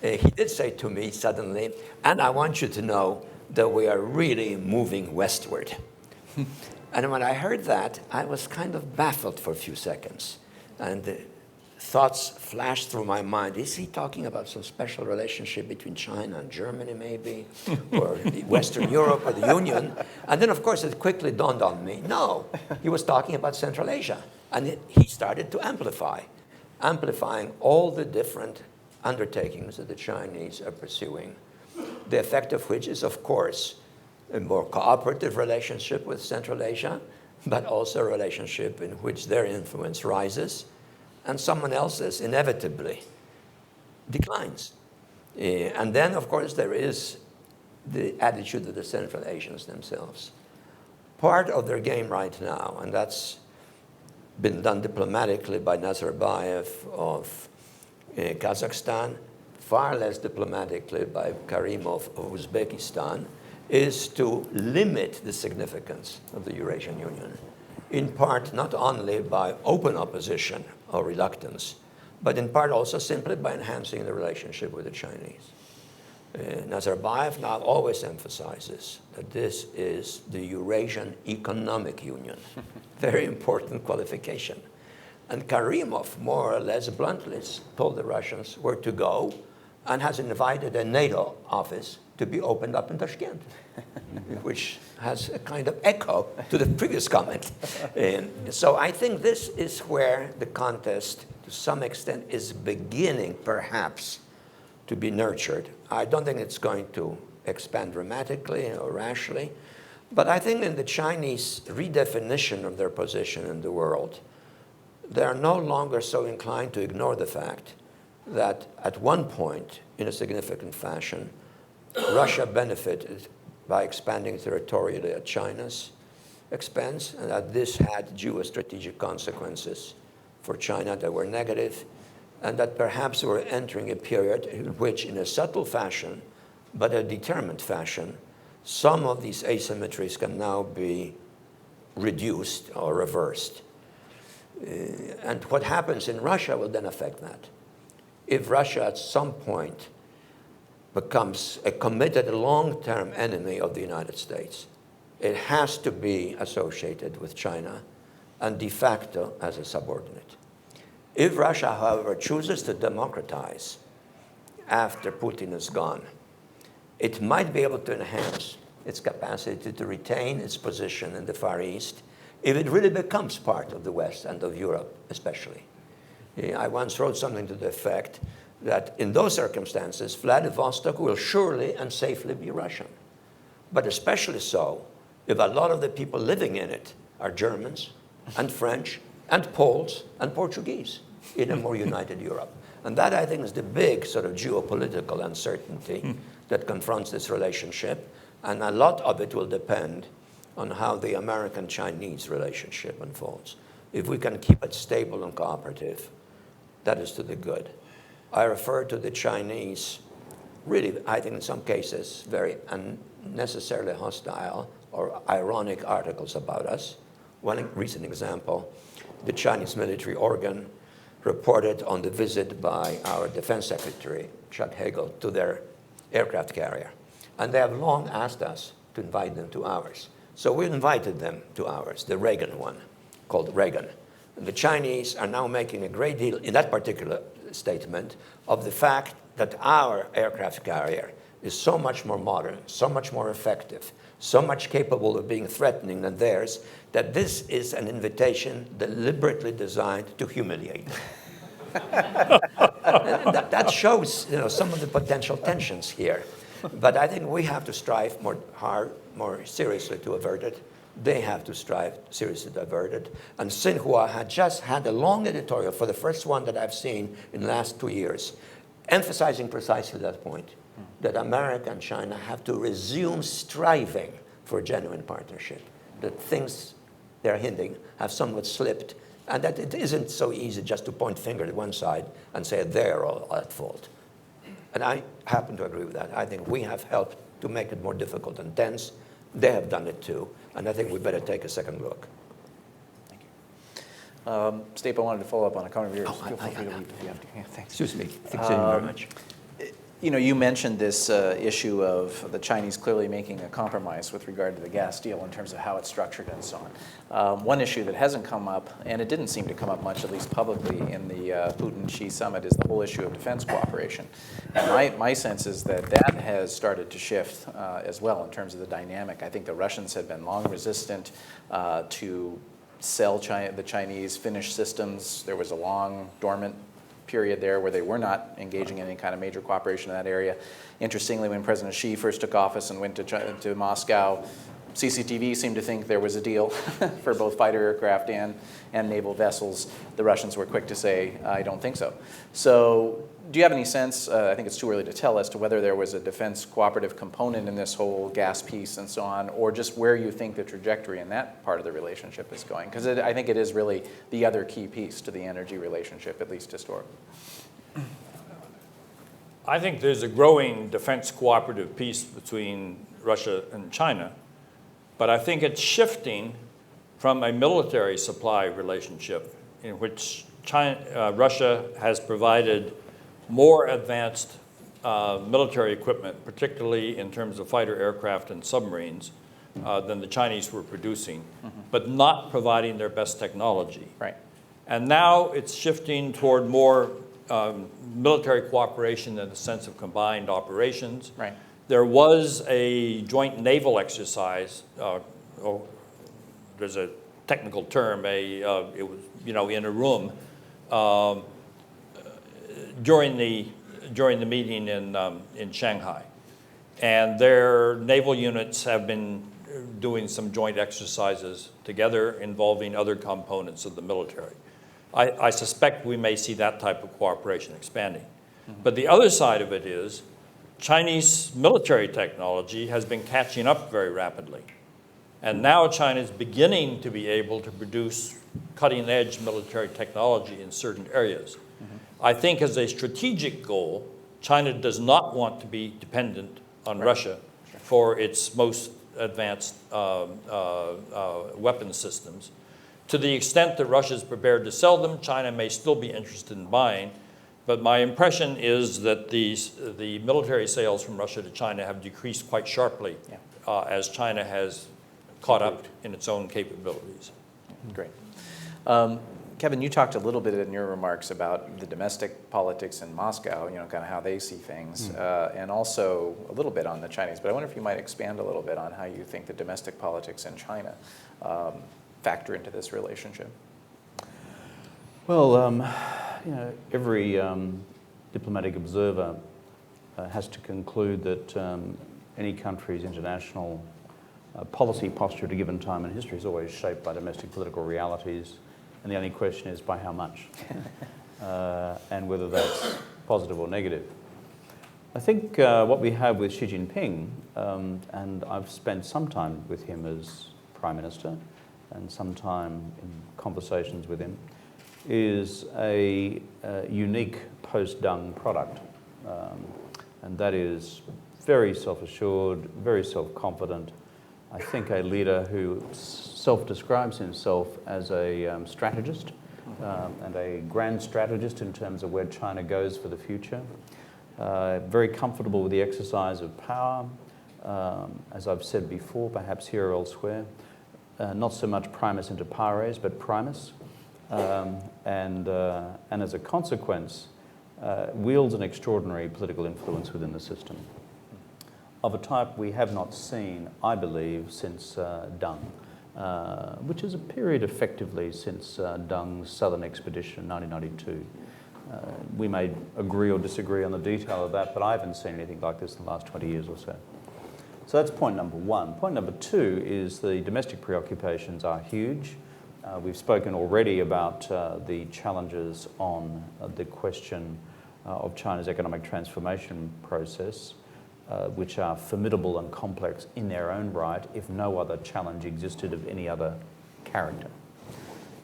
He did say to me suddenly, and I want you to know that we are really moving westward. And when I heard that, I was kind of baffled for a few seconds. And thoughts flashed through my mind. Is he talking about some special relationship between China and Germany, maybe, or Western Europe or the Union? And then, of course, it quickly dawned on me, no, he was talking about Central Asia. And he started to amplifying all the different undertakings that the Chinese are pursuing, the effect of which is, of course, a more cooperative relationship with Central Asia, but also a relationship in which their influence rises and someone else's inevitably declines. And then, of course, there is the attitude of the Central Asians themselves. Part of their game right now, and that's been done diplomatically by Nazarbayev of Kazakhstan, far less diplomatically by Karimov of Uzbekistan, is to limit the significance of the Eurasian Union, in part not only by open opposition or reluctance, but in part also simply by enhancing the relationship with the Chinese. Nazarbayev now always emphasizes that this is the Eurasian Economic Union. Very important qualification. And Karimov, more or less bluntly, told the Russians where to go and has invited a NATO office to be opened up in Tashkent, which has a kind of echo to the previous comment. And so I think this is where the contest, to some extent, is beginning, perhaps, to be nurtured. I don't think it's going to expand dramatically or rashly, but I think in the Chinese redefinition of their position in the world, they are no longer so inclined to ignore the fact that at one point, in a significant fashion, Russia benefited by expanding territorially at China's expense, and that this had geostrategic consequences for China that were negative, and that perhaps we're entering a period in which, in a subtle fashion, but a determined fashion, some of these asymmetries can now be reduced or reversed. And what happens in Russia will then affect that. If Russia at some point becomes a committed long-term enemy of the United States, it has to be associated with China and de facto as a subordinate. If Russia, however, chooses to democratize after Putin is gone, it might be able to enhance its capacity to retain its position in the Far East if it really becomes part of the West and of Europe especially. I once wrote something to the effect that in those circumstances, Vladivostok will surely and safely be Russian, but especially so if a lot of the people living in it are Germans and French and Poles and Portuguese in a more united Europe. And that, I think, is the big sort of geopolitical uncertainty that confronts this relationship, and a lot of it will depend on how the American-Chinese relationship unfolds. If we can keep it stable and cooperative, that is to the good. I refer to the Chinese, really, I think in some cases, very unnecessarily hostile or ironic articles about us. One recent example, the Chinese military organ reported on the visit by our defense secretary, Chuck Hagel, to their aircraft carrier. And they have long asked us to invite them to ours. So we invited them to ours, the Reagan one, called Reagan. And the Chinese are now making a great deal, in that particular statement, of the fact that our aircraft carrier is so much more modern, so much more effective, so much capable of being threatening than theirs, that this is an invitation deliberately designed to humiliate them. And that shows, some of the potential tensions here. But I think we have to strive more seriously to avert it. They have to strive seriously to avert it. And Xinhua had just had a long editorial, for the first one that I've seen in the last 2 years, emphasizing precisely that point, that America and China have to resume striving for a genuine partnership, that things they're hinting have somewhat slipped, and that it isn't so easy just to point finger at one side and say they're all at fault. And I happen to agree with that. I think we have helped to make it more difficult and tense. They have done it too, and I think we better take a second look. Thank you. Stape, I wanted to follow up on a comment of yours. Feel free to leave if you have to. Yeah, thanks. Excuse me. Thank you very much. You mentioned this issue of the Chinese clearly making a compromise with regard to the gas deal in terms of how it's structured and so on. One issue that hasn't come up, and it didn't seem to come up much, at least publicly, in the Putin-Xi summit, is the whole issue of defense cooperation. And my sense is that that has started to shift as well in terms of the dynamic. I think the Russians had been long resistant to sell the Chinese finished systems. There was a long dormant period there where they were not engaging in any kind of major cooperation in that area. Interestingly, when President Xi first took office and went to Moscow, CCTV seemed to think there was a deal for both fighter aircraft and naval vessels. The Russians were quick to say, I don't think so. So do you have any sense, I think it's too early to tell, as to whether there was a defense cooperative component in this whole gas piece and so on, or just where you think the trajectory in that part of the relationship is going? Because I think it is really the other key piece to the energy relationship, at least historically. I think there's a growing defense cooperative piece between Russia and China, but I think it's shifting from a military supply relationship in which Russia has provided more advanced military equipment, particularly in terms of fighter aircraft and submarines, than the Chinese were producing, but not providing their best technology. Right. And now it's shifting toward more military cooperation in the sense of combined operations. Right. There was a joint naval exercise. There's a technical term. It was, in a room during the meeting in Shanghai, and their naval units have been doing some joint exercises together involving other components of the military. I suspect we may see that type of cooperation expanding. But the other side of it is Chinese military technology has been catching up very rapidly. And now China is beginning to be able to produce cutting-edge military technology in certain areas. I think as a strategic goal, China does not want to be dependent on Russia for its most advanced weapon systems. To the extent that Russia is prepared to sell them, China may still be interested in buying. But my impression is that the military sales from Russia to China have decreased quite sharply as China has caught up in its own capabilities. Great. Kevin, you talked a little bit in your remarks about the domestic politics in Moscow, kind of how they see things, and also a little bit on the Chinese. But I wonder if you might expand a little bit on how you think the domestic politics in China factor into this relationship. Well, every diplomatic observer has to conclude that any country's international policy posture at a given time in history is always shaped by domestic political realities, and the only question is by how much, and whether that's positive or negative. I think what we have with Xi Jinping, and I've spent some time with him as Prime Minister and some time in conversations with him, is a unique post-Deng product, and that is very self-assured, very self-confident. I think a leader who self-describes himself as a strategist and a grand strategist in terms of where China goes for the future. Very comfortable with the exercise of power, as I've said before, perhaps here or elsewhere. Not so much primus inter pares, but primus. And as a consequence, wields an extraordinary political influence within the system, of a type we have not seen, I believe, since Deng, which is a period effectively since Deng's southern expedition in 1992. We may agree or disagree on the detail of that, but I haven't seen anything like this in the last 20 years or so. So that's point number one. Point number two is the domestic preoccupations are huge. We've spoken already about the challenges on the question of China's economic transformation process, which are formidable and complex in their own right, if no other challenge existed of any other character.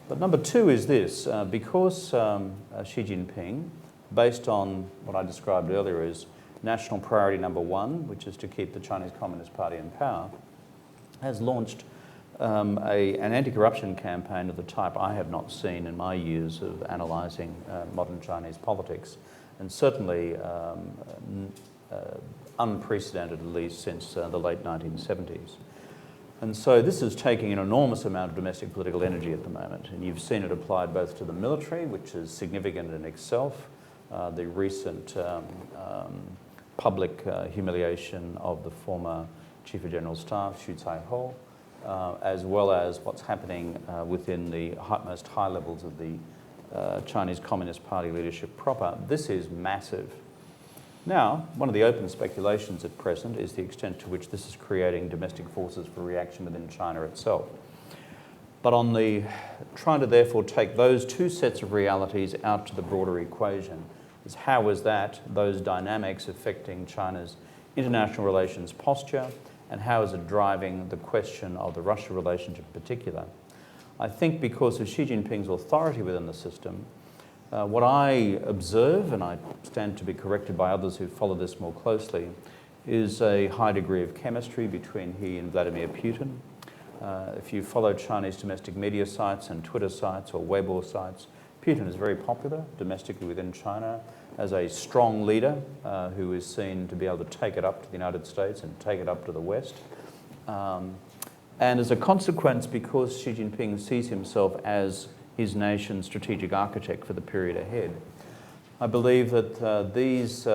But number two is this, because Xi Jinping, based on what I described earlier as national priority number one, which is to keep the Chinese Communist Party in power, has launched an anti-corruption campaign of the type I have not seen in my years of analysing modern Chinese politics, and certainly unprecedented, at least since the late 1970s. And so this is taking an enormous amount of domestic political energy at the moment, and you've seen it applied both to the military, which is significant in itself, the recent public humiliation of the former Chief of General Staff, Xu Caiho, as well as what's happening within the most high levels of the Chinese Communist Party leadership proper. This is massive. Now, one of the open speculations at present is the extent to which this is creating domestic forces for reaction within China itself. But on the trying to therefore take those two sets of realities out to the broader equation, is how is those dynamics affecting China's international relations posture, and how is it driving the question of the Russia relationship in particular. I think because of Xi Jinping's authority within the system, what I observe, and I stand to be corrected by others who follow this more closely, is a high degree of chemistry between he and Vladimir Putin. If you follow Chinese domestic media sites and Twitter sites or Weibo sites, Putin is very popular domestically within China as a strong leader who is seen to be able to take it up to the United States and take it up to the West. And as a consequence, because Xi Jinping sees himself as his nation's strategic architect for the period ahead, I believe that these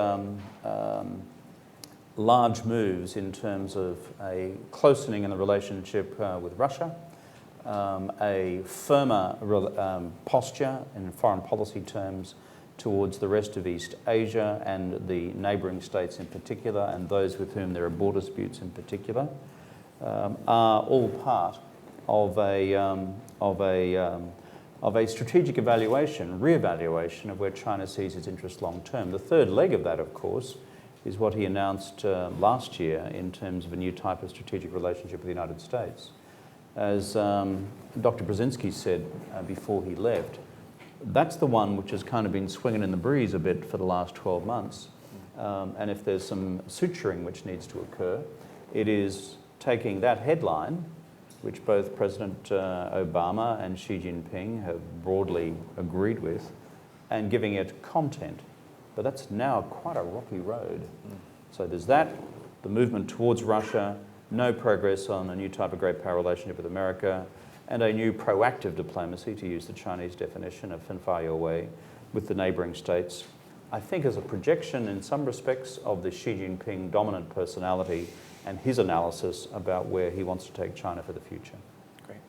large moves in terms of a closening in the relationship with Russia, a firmer posture in foreign policy terms towards the rest of East Asia and the neighbouring states in particular, and those with whom there are border disputes in particular, are all part of a strategic evaluation, re-evaluation of where China sees its interests long term. The third leg of that, of course, is what he announced last year in terms of a new type of strategic relationship with the United States. As Dr. Brzezinski said before he left, that's the one which has kind of been swinging in the breeze a bit for the last 12 months. And if there's some suturing which needs to occur, it is taking that headline, which both President Obama and Xi Jinping have broadly agreed with, and giving it content. But that's now quite a rocky road. So there's that, the movement towards Russia, no progress on a new type of great power relationship with America, and a new proactive diplomacy, to use the Chinese definition of "fen fa your way," with the neighbouring states. I think as a projection in some respects of the Xi Jinping dominant personality and his analysis about where he wants to take China for the future. Great.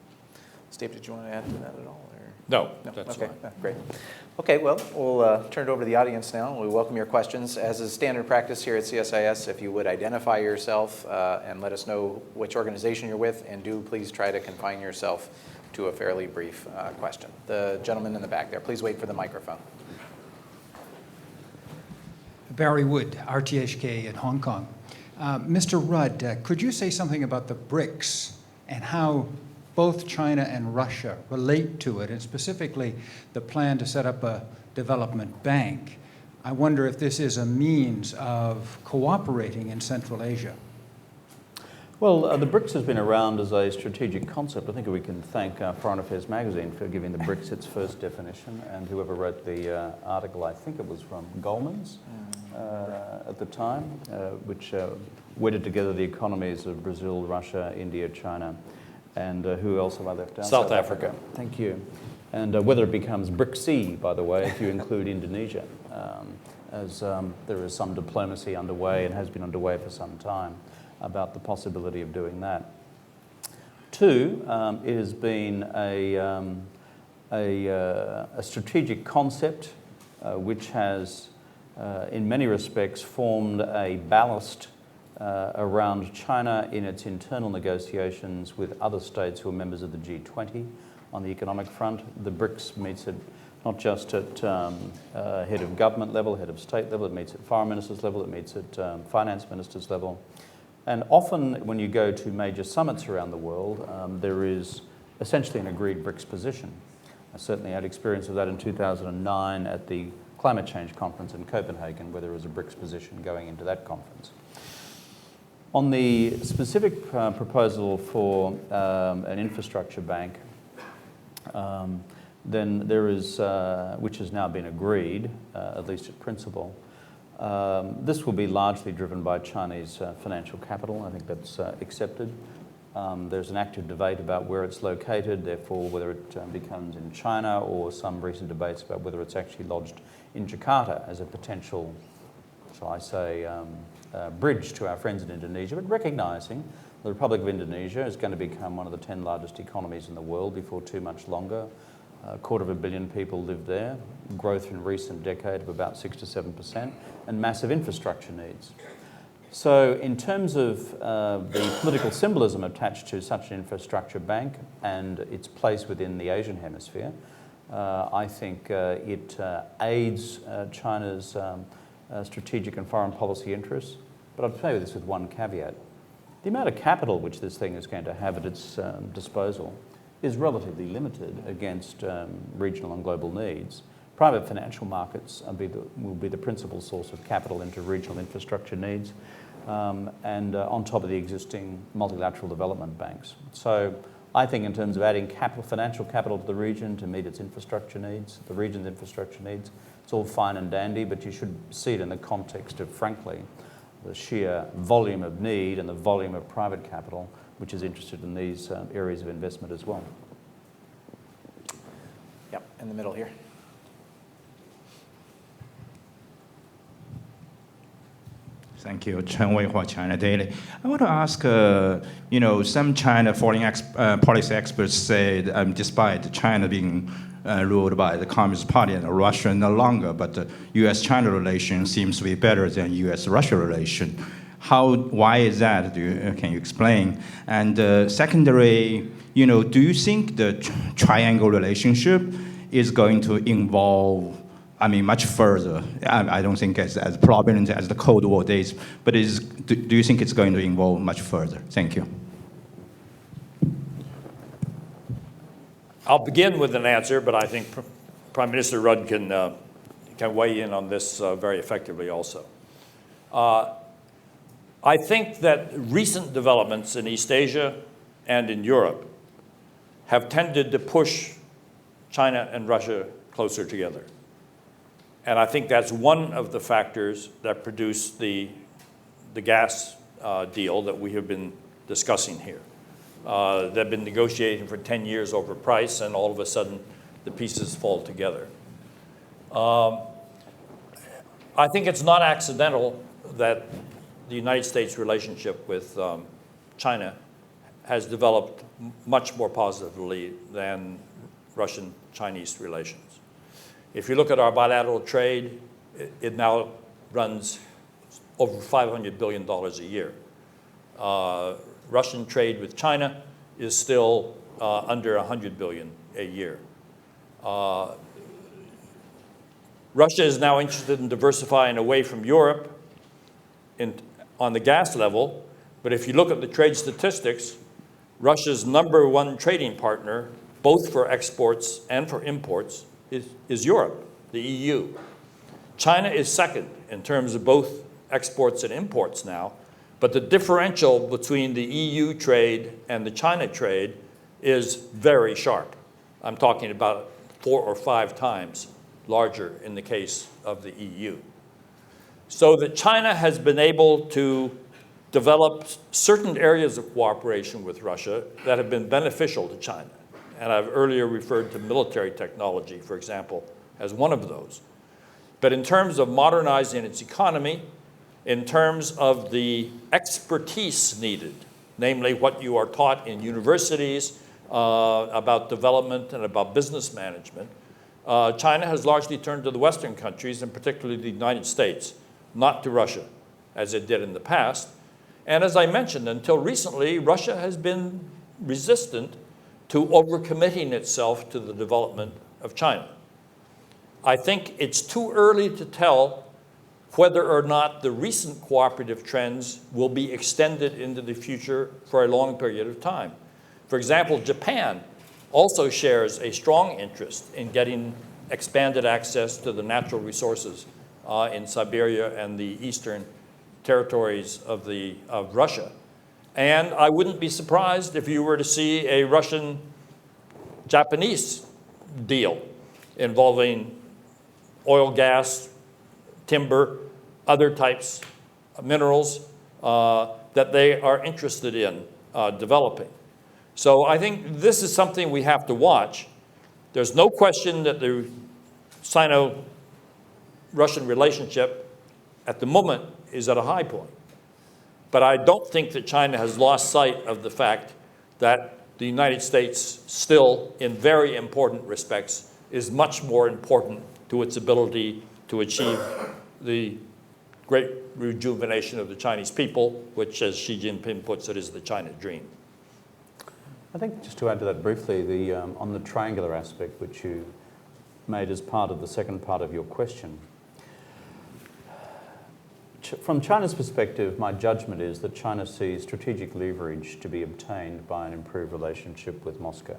Steve, did you want to add to that at all? Or? No, that's okay. fine. Great. Okay, well, we'll turn it over to the audience now. We welcome your questions. As is standard practice here at CSIS, if you would identify yourself and let us know which organization you're with, and do please try to confine yourself to a fairly brief question. The gentleman in the back there, please wait for the microphone. Barry Wood, RTHK in Hong Kong. Mr. Rudd, could you say something about the BRICS and how both China and Russia relate to it, and specifically the plan to set up a development bank? I wonder if this is a means of cooperating in Central Asia. Well, the BRICS has been around as a strategic concept. I think we can thank Foreign Affairs magazine for giving the BRICS its first definition, and whoever wrote the article, I think it was from Goldman's at the time, which wedded together the economies of Brazil, Russia, India, China, and who else have I left out? South Africa. Thank you. And whether it becomes BRICS, by the way, if you include Indonesia, as there is some diplomacy underway and has been underway for some time about the possibility of doing that. Two, it has been a strategic concept which has, in many respects, formed a ballast around China in its internal negotiations with other states who are members of the G20 on the economic front. The BRICS meets at not just at head of government level, head of state level, it meets at foreign ministers level, it meets at finance ministers level. And often when you go to major summits around the world, there is essentially an agreed BRICS position. I certainly had experience of that in 2009 at the climate change conference in Copenhagen, where there was a BRICS position going into that conference. On the specific proposal for an infrastructure bank, then there is, which has now been agreed, at least in principle, this will be largely driven by Chinese financial capital. I think that's accepted. There's an active debate about where it's located, therefore whether it becomes in China, or some recent debates about whether it's actually lodged in Jakarta as a potential, shall I say, bridge to our friends in Indonesia, but recognising the Republic of Indonesia is going to become one of the 10 largest economies in the world before too much longer. 250 million people live there, growth in recent decade of about 6 to 7%, and massive infrastructure needs. So in terms of the political symbolism attached to such an infrastructure bank and its place within the Asian hemisphere, I think it aids China's strategic and foreign policy interests. But I'll tell you this with one caveat. The amount of capital which this thing is going to have at its disposal is relatively limited against regional and global needs. Private financial markets will be the principal source of capital into regional infrastructure needs, and on top of the existing multilateral development banks. So I think in terms of adding financial capital to the region to meet its infrastructure needs, the region's infrastructure needs, it's all fine and dandy, but you should see it in the context of, frankly, the sheer volume of need and the volume of private capital which is interested in these areas of investment as well. Yep, in the middle here. Thank you, Chen Wei for China Daily. I want to ask, some China foreign policy experts say that, despite China being ruled by the Communist Party and Russia no longer, but the U.S.-China relation seems to be better than U.S.-Russia relation. Why is that? Can you explain? And secondary, do you think the triangle relationship is going to involve, much further? I don't think as prominent as the Cold War days, but do you think it's going to involve much further? Thank you. I'll begin with an answer, but I think Prime Minister Rudd can weigh in on this very effectively also. I think that recent developments in East Asia and in Europe have tended to push China and Russia closer together. And I think that's one of the factors that produced the gas deal that we have been discussing here. They've been negotiating for 10 years over price, and all of a sudden the pieces fall together. I think it's not accidental that the United States relationship with China has developed much more positively than Russian-Chinese relations. If you look at our bilateral trade, it now runs over $500 billion a year. Russian trade with China is still under $100 billion a year. Russia is now interested in diversifying away from Europe on the gas level, but if you look at the trade statistics, Russia's #1 trading partner, both for exports and for imports, is Europe, the EU. China is second in terms of both exports and imports now, but the differential between the EU trade and the China trade is very sharp. I'm talking about 4 or 5 times larger in the case of the EU. So that China has been able to develop certain areas of cooperation with Russia that have been beneficial to China. And I've earlier referred to military technology, for example, as one of those. But in terms of modernizing its economy, in terms of the expertise needed, namely what you are taught in universities about development and about business management, China has largely turned to the Western countries, and particularly the United States, not to Russia, as it did in the past. And as I mentioned, until recently, Russia has been resistant to overcommitting itself to the development of China. I think it's too early to tell whether or not the recent cooperative trends will be extended into the future for a long period of time. For example, Japan also shares a strong interest in getting expanded access to the natural resources in Siberia and the eastern territories of Russia. And I wouldn't be surprised if you were to see a Russian-Japanese deal involving oil, gas, timber, other types of minerals that they are interested in developing. So I think this is something we have to watch. There's no question that the Sino-Russian relationship at the moment is at a high point. But I don't think that China has lost sight of the fact that the United States still, in very important respects, is much more important to its ability to achieve the great rejuvenation of the Chinese people, which, as Xi Jinping puts it, is the China dream. I think just to add to that briefly, on the triangular aspect which you made as part of the second part of your question. From China's perspective, my judgment is that China sees strategic leverage to be obtained by an improved relationship with Moscow.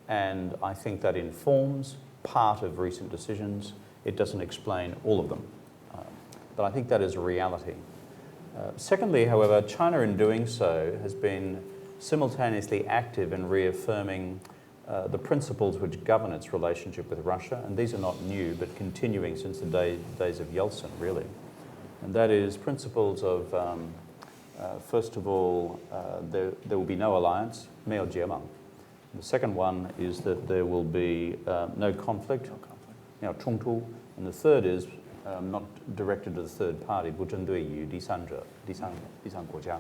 And I think that informs part of recent decisions. It doesn't explain all of them, but I think that is a reality. Secondly, however, China in doing so has been simultaneously active in reaffirming the principles which govern its relationship with Russia, and these are not new, but continuing since the days of Yeltsin, really. And that is principles of, first of all, there will be no alliance, 没有结盟. The second one is that there will be no conflict, 没有冲突. And the third is not directed to the third party, 不针对于第三者, 第三国家.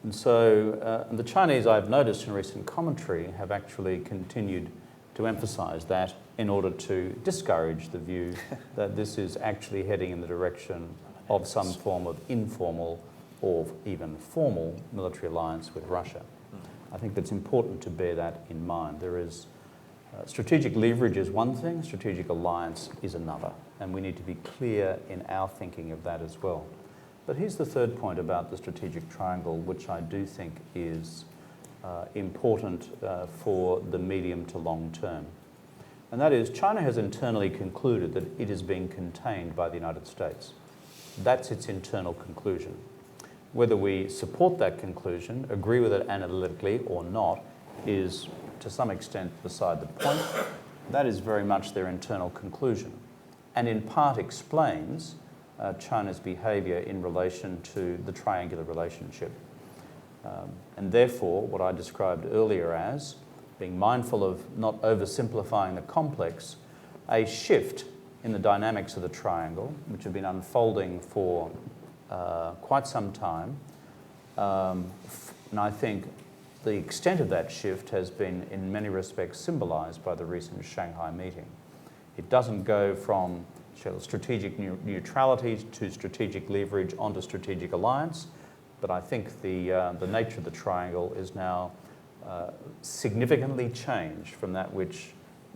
And so the Chinese, I've noticed in recent commentary, have actually continued to emphasize that in order to discourage the view that this is actually heading in the direction of some form of informal or even formal military alliance with Russia. I think that's important to bear that in mind. There is strategic leverage is one thing, strategic alliance is another, and we need to be clear in our thinking of that as well. But here's the third point about the strategic triangle, which I do think is important for the medium to long term. And that is, China has internally concluded that it is being contained by the United States. That's its internal conclusion. Whether we support that conclusion, agree with it analytically or not, is to some extent beside the point. That is very much their internal conclusion, and in part explains China's behaviour in relation to the triangular relationship. And therefore, what I described earlier as being mindful of not oversimplifying the complex, a shift in the dynamics of the triangle, which have been unfolding for quite some time. And I think the extent of that shift has been, in many respects, symbolised by the recent Shanghai meeting. It doesn't go from strategic neutrality to strategic leverage onto strategic alliance, but I think the nature of the triangle is now significantly changed from that which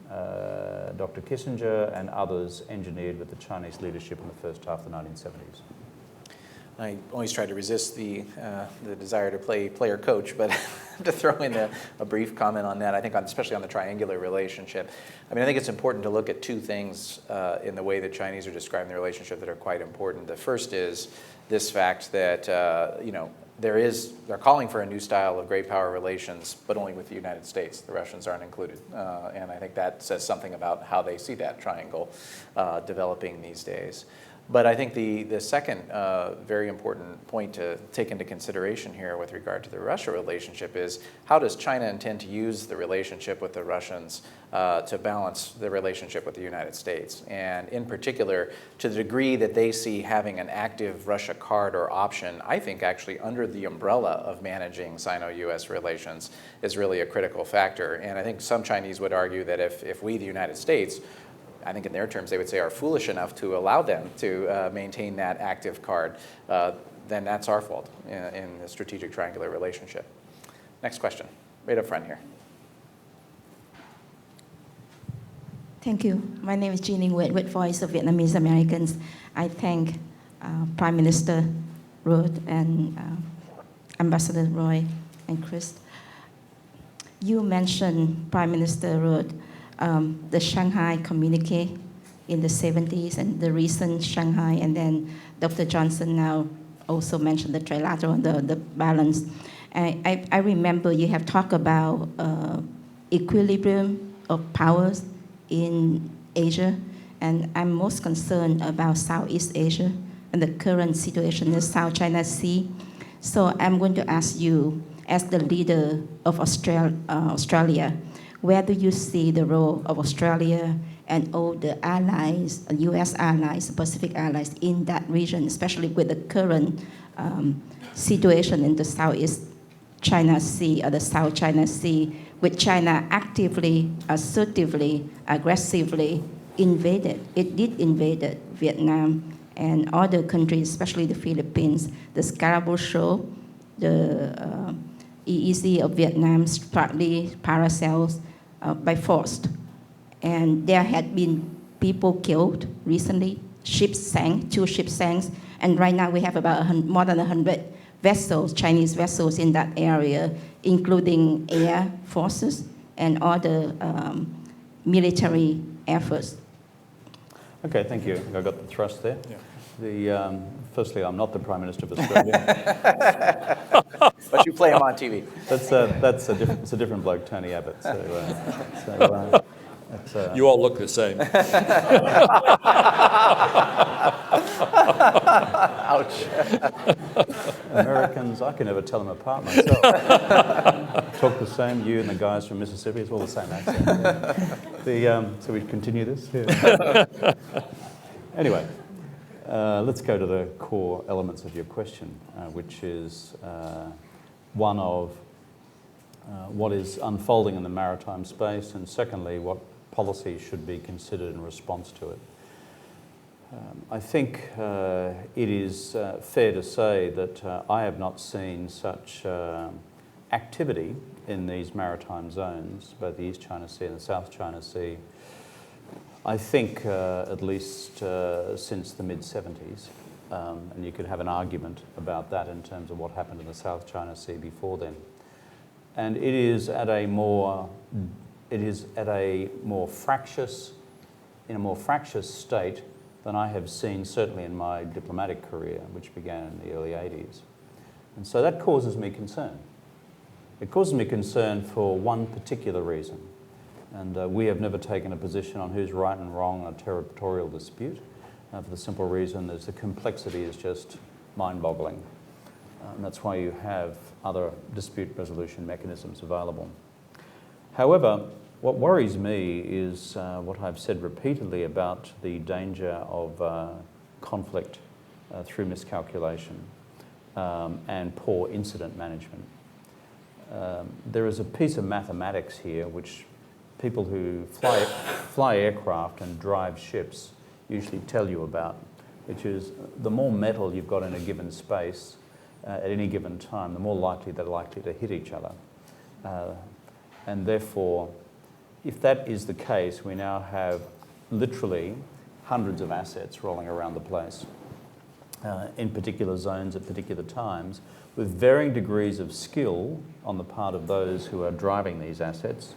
Dr. Kissinger and others engineered with the Chinese leadership in the first half of the 1970s. I always try to resist the desire to play player-coach, but to throw in a brief comment on that, I think especially on the triangular relationship. I mean, I think it's important to look at two things in the way the Chinese are describing the relationship that are quite important. The first is this fact that, they're calling for a new style of great power relations, but only with the United States. The Russians aren't included. And I think that says something about how they see that triangle developing these days. But I think the second very important point to take into consideration here with regard to the Russia relationship is how does China intend to use the relationship with the Russians to balance the relationship with the United States? And in particular, to the degree that they see having an active Russia card or option, I think actually under the umbrella of managing Sino-US relations is really a critical factor. And I think some Chinese would argue that if we, the United States, I think in their terms they would say are foolish enough to allow them to maintain that active card, then that's our fault in the strategic triangular relationship. Next question, right up front here. Thank you. My name is Jeannie Nguyen with Voice of Vietnamese Americans. I thank Prime Minister Roy and Ambassador Roy and Chris. You mentioned, Prime Minister Roy, the Shanghai communique in the 70s and the recent Shanghai, and then Dr. Johnson now also mentioned the trilateral and the balance. I remember you have talked about equilibrium of powers in Asia, and I'm most concerned about Southeast Asia and the current situation in South China Sea. So I'm going to ask you, as the leader of Australia, where do you see the role of Australia and all the allies, U.S. allies, Pacific allies in that region, especially with the current situation in the Southeast China Sea or the South China Sea, with China actively, assertively, aggressively invaded. It did invade Vietnam and other countries, especially the Philippines, the Scarborough Shoal, the EEZ of Vietnam, partly paracels by force. And there had been people killed recently. Ships sank, 2 ships sank, and right now we have about more than 100 vessels, Chinese vessels in that area, including air forces and other military efforts. Okay, thank you. I got the thrust there. Yeah. Firstly, I'm not the Prime Minister of Australia. But you play him on TV. It's a different bloke, Tony Abbott. You all look the same. Ouch. Americans, I can never tell them apart myself. Talk the same, you and the guys from Mississippi, it's all the same accent. So we continue this? Yeah. Anyway, let's go to the core elements of your question, which is one of what is unfolding in the maritime space, and secondly, what policies should be considered in response to it. I think it is fair to say that I have not seen such activity in these maritime zones, both the East China Sea and the South China Sea, I think at least since the mid-70s. And you could have an argument about that in terms of what happened in the South China Sea before then. And it is at a more fractious, in a more fractious state than I have seen certainly in my diplomatic career, which began in the early 80s. And so that causes me concern. It causes me concern for one particular reason. And we have never taken a position on who's right and wrong in a territorial dispute, for the simple reason that the complexity is just mind-boggling. And that's why you have other dispute resolution mechanisms available. However, what worries me is what I've said repeatedly about the danger of conflict through miscalculation and poor incident management. There is a piece of mathematics here which people who fly aircraft and drive ships usually tell you about, which is the more metal you've got in a given space at any given time, the more likely they're likely to hit each other. And therefore, if that is the case, we now have literally hundreds of assets rolling around the place in particular zones at particular times with varying degrees of skill on the part of those who are driving these assets.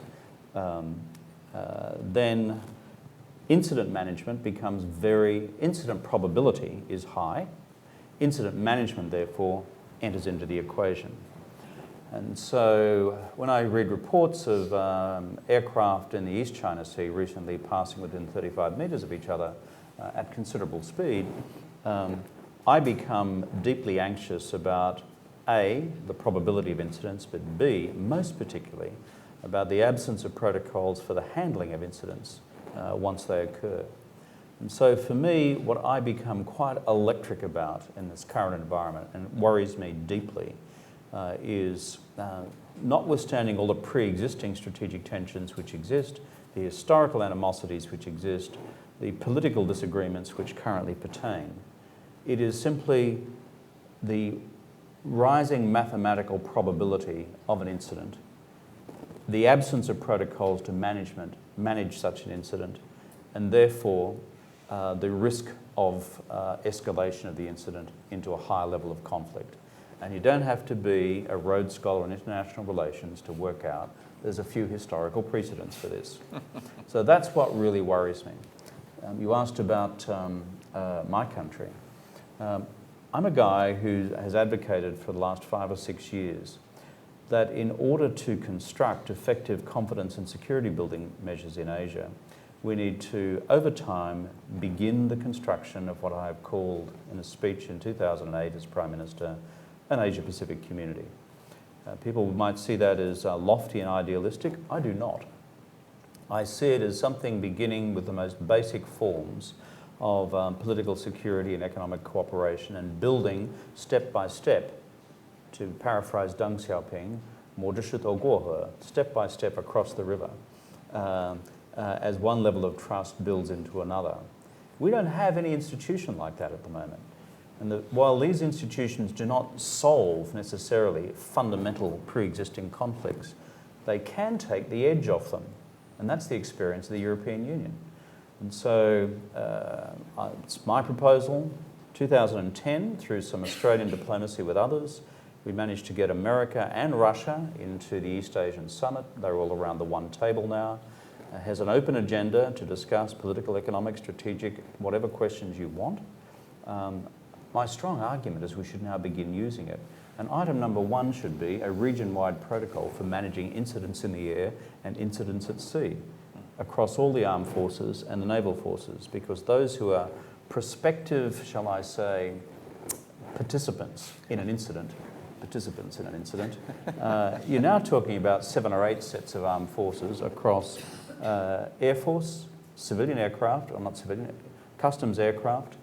Then incident management becomes incident probability is high. Incident management, therefore, enters into the equation. And so when I read reports of aircraft in the East China Sea recently passing within 35 metres of each other at considerable speed, I become deeply anxious about A, the probability of incidents, but B, most particularly, about the absence of protocols for the handling of incidents once they occur. And so for me, what I become quite electric about in this current environment and worries me deeply is notwithstanding all the pre-existing strategic tensions which exist, the historical animosities which exist, the political disagreements which currently pertain, it is simply the rising mathematical probability of an incident, the absence of protocols to manage such an incident, and therefore the risk of escalation of the incident into a higher level of conflict. And you don't have to be a Rhodes Scholar in international relations to work out there's a few historical precedents for this. So that's what really worries me. You asked about my country. I'm a guy who has advocated for the last 5 or 6 years that in order to construct effective confidence and security building measures in Asia, we need to, over time, begin the construction of what I have called in a speech in 2008 as Prime Minister, an Asia-Pacific community. People might see that as lofty and idealistic. I do not. I see it as something beginning with the most basic forms of political security and economic cooperation and building step by step, to paraphrase Deng Xiaoping, 摸着石头过河, step by step across the river, as one level of trust builds into another. We don't have any institution like that at the moment. And while these institutions do not solve necessarily fundamental pre-existing conflicts, they can take the edge off them And that's the experience of the European Union. And so it's my proposal, 2010, through some Australian diplomacy with others, we managed to get America and Russia into the East Asian Summit. They're all around the one table now. It has an open agenda to discuss political, economic, strategic, whatever questions you want. My strong argument is we should now begin using it. And item number 1 should be a region-wide protocol for managing incidents in the air and incidents at sea across all the armed forces and the naval forces, because those who are prospective, shall I say, participants in an incident, you're now talking about 7 or 8 sets of armed forces across Air Force, civilian aircraft, or not civilian, customs aircraft,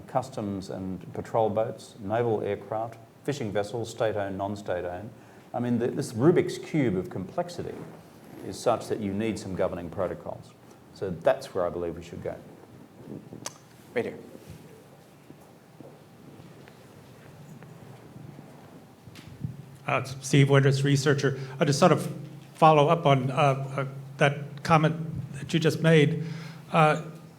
customs and patrol boats, naval aircraft, fishing vessels, state-owned, non-state-owned. I mean, this Rubik's Cube of complexity is such that you need some governing protocols. So that's where I believe we should go. Right here. Steve Winters, researcher. I just sort of follow up on that comment that you just made.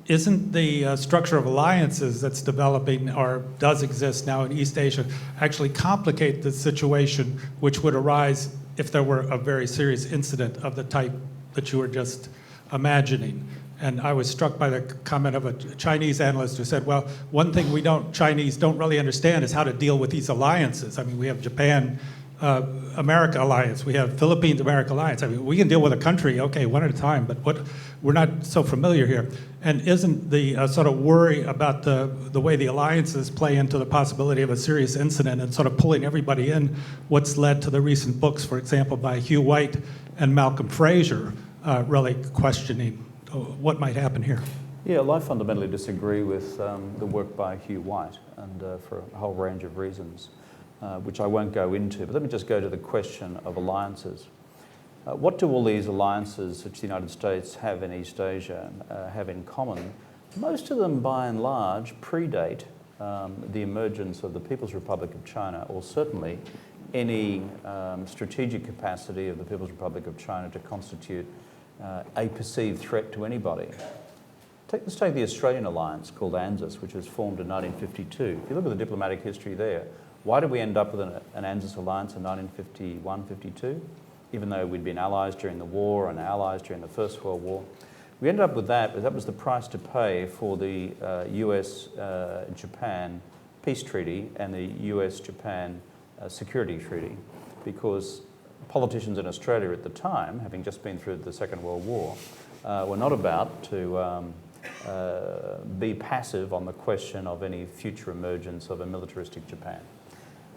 Isn't the structure of alliances that's developing or does exist now in East Asia actually complicate the situation which would arise if there were a very serious incident of the type that you were just imagining? And I was struck by the comment of a Chinese analyst who said, well, one thing Chinese don't really understand is how to deal with these alliances. I mean, we have Japan, America alliance, we have Philippines, America alliance. I mean, we can deal with a country, okay, one at a time, but we're not so familiar here. And isn't the sort of worry about the way the alliances play into the possibility of a serious incident and sort of pulling everybody in what's led to the recent books, for example, by Hugh White and Malcolm Fraser, really questioning what might happen here? Yeah, well, I fundamentally disagree with the work by Hugh White, and for a whole range of reasons, which I won't go into. But let me just go to the question of alliances. What do all these alliances which the United States have in East Asia have in common? Most of them, by and large, predate the emergence of the People's Republic of China, or certainly any strategic capacity of the People's Republic of China to constitute a perceived threat to anybody. Let's take the Australian alliance called ANZUS, which was formed in 1952. If you look at the diplomatic history there, why did we end up with an ANZUS alliance in 1951-52? Even though we'd been allies during the war and allies during the First World War. We ended up with that, but that was the price to pay for the US-Japan peace treaty and the US-Japan security treaty, because politicians in Australia at the time, having just been through the Second World War, were not about to be passive on the question of any future emergence of a militaristic Japan.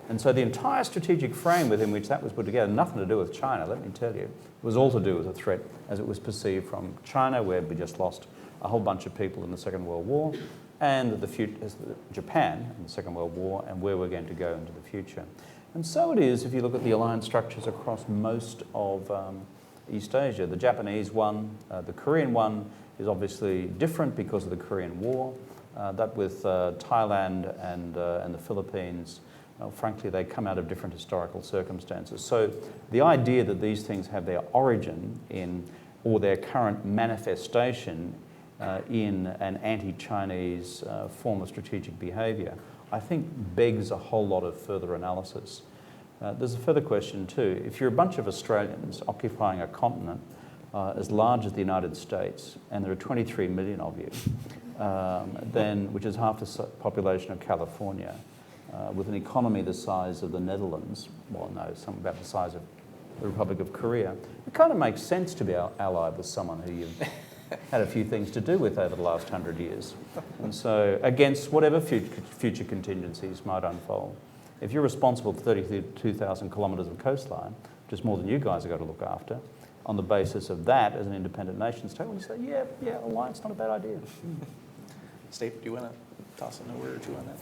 And so the entire strategic frame within which that was put together, nothing to do with China, let me tell you, was all to do with a threat as it was perceived from China, where we just lost a whole bunch of people in the Second World War, and Japan in the Second World War, and where we're going to go into the future. And so it is if you look at the alliance structures across most of East Asia. The Japanese one, the Korean one is obviously different because of the Korean War. That with Thailand and the Philippines, frankly, they come out of different historical circumstances. So the idea that these things have their origin in, or their current manifestation in an anti-Chinese form of strategic behaviour, I think begs a whole lot of further analysis. There's a further question too. If you're a bunch of Australians occupying a continent as large as the United States, and there are 23 million of you, which is half the population of California, with an economy the size of the Netherlands, well, no, something about the size of the Republic of Korea, it kind of makes sense to be allied with someone who you've had a few things to do with over the last 100 years. And so, against whatever future contingencies might unfold, if you're responsible for 32,000 kilometres of coastline, which is more than you guys have got to look after, on the basis of that as an independent nation state, well, you say, yeah, alliance, not a bad idea. Steve, do you want to toss in a word or two on that?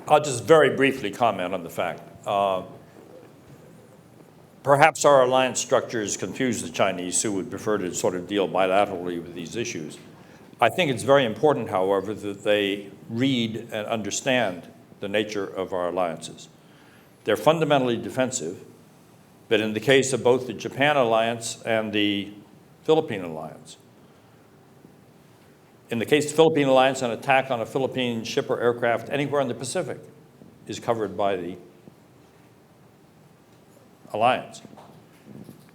I'll just very briefly comment on the fact. Perhaps our alliance structures confuse the Chinese, who would prefer to sort of deal bilaterally with these issues. I think it's very important, however, that they read and understand the nature of our alliances. They're fundamentally defensive, but in the case of both the Japan alliance and the Philippine alliance. In the case of the Philippine alliance, an attack on a Philippine ship or aircraft anywhere in the Pacific is covered by the alliance.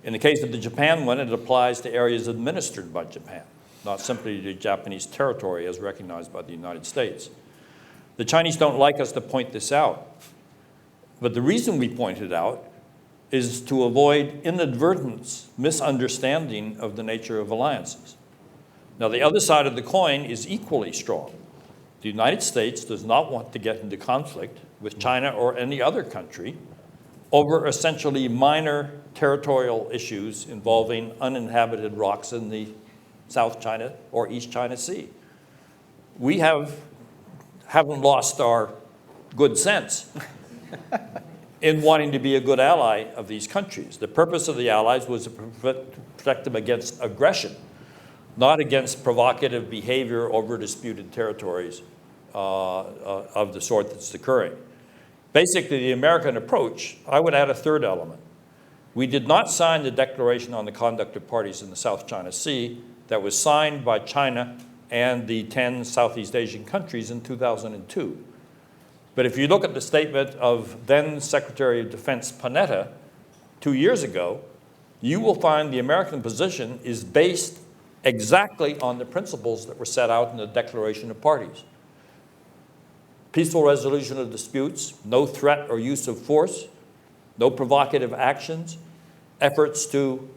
In the case of the Japan one, it applies to areas administered by Japan, not simply to Japanese territory as recognized by the United States. The Chinese don't like us to point this out, but the reason we point it out is to avoid inadvertent misunderstanding of the nature of alliances. Now, the other side of the coin is equally strong. The United States does not want to get into conflict with China or any other country over essentially minor territorial issues involving uninhabited rocks in the South China or East China Sea. We haven't lost our good sense in wanting to be a good ally of these countries. The purpose of the allies was to protect them against aggression, not against provocative behavior over disputed territories of the sort that's occurring. Basically, the American approach, I would add a third element. We did not sign the Declaration on the Conduct of Parties in the South China Sea that was signed by China and the 10 Southeast Asian countries in 2002. But if you look at the statement of then Secretary of Defense Panetta 2 years ago, you will find the American position is based exactly on the principles that were set out in the Declaration of Parties. Peaceful resolution of disputes, no threat or use of force, no provocative actions, efforts to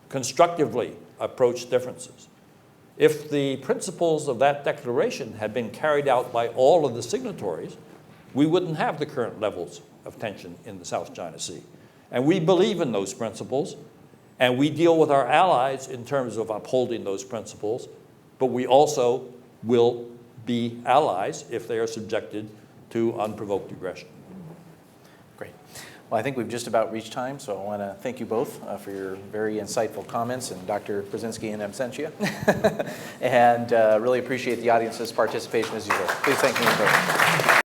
constructively approach differences. If the principles of that declaration had been carried out by all of the signatories, we wouldn't have the current levels of tension in the South China Sea. And we believe in those principles, and we deal with our allies in terms of upholding those principles, but we also will be allies if they are subjected to unprovoked aggression. Great. Well, I think we've just about reached time, so I want to thank you both for your very insightful comments, and Dr. Brzezinski in absentia. And really appreciate the audience's participation as usual. Please thank me in person.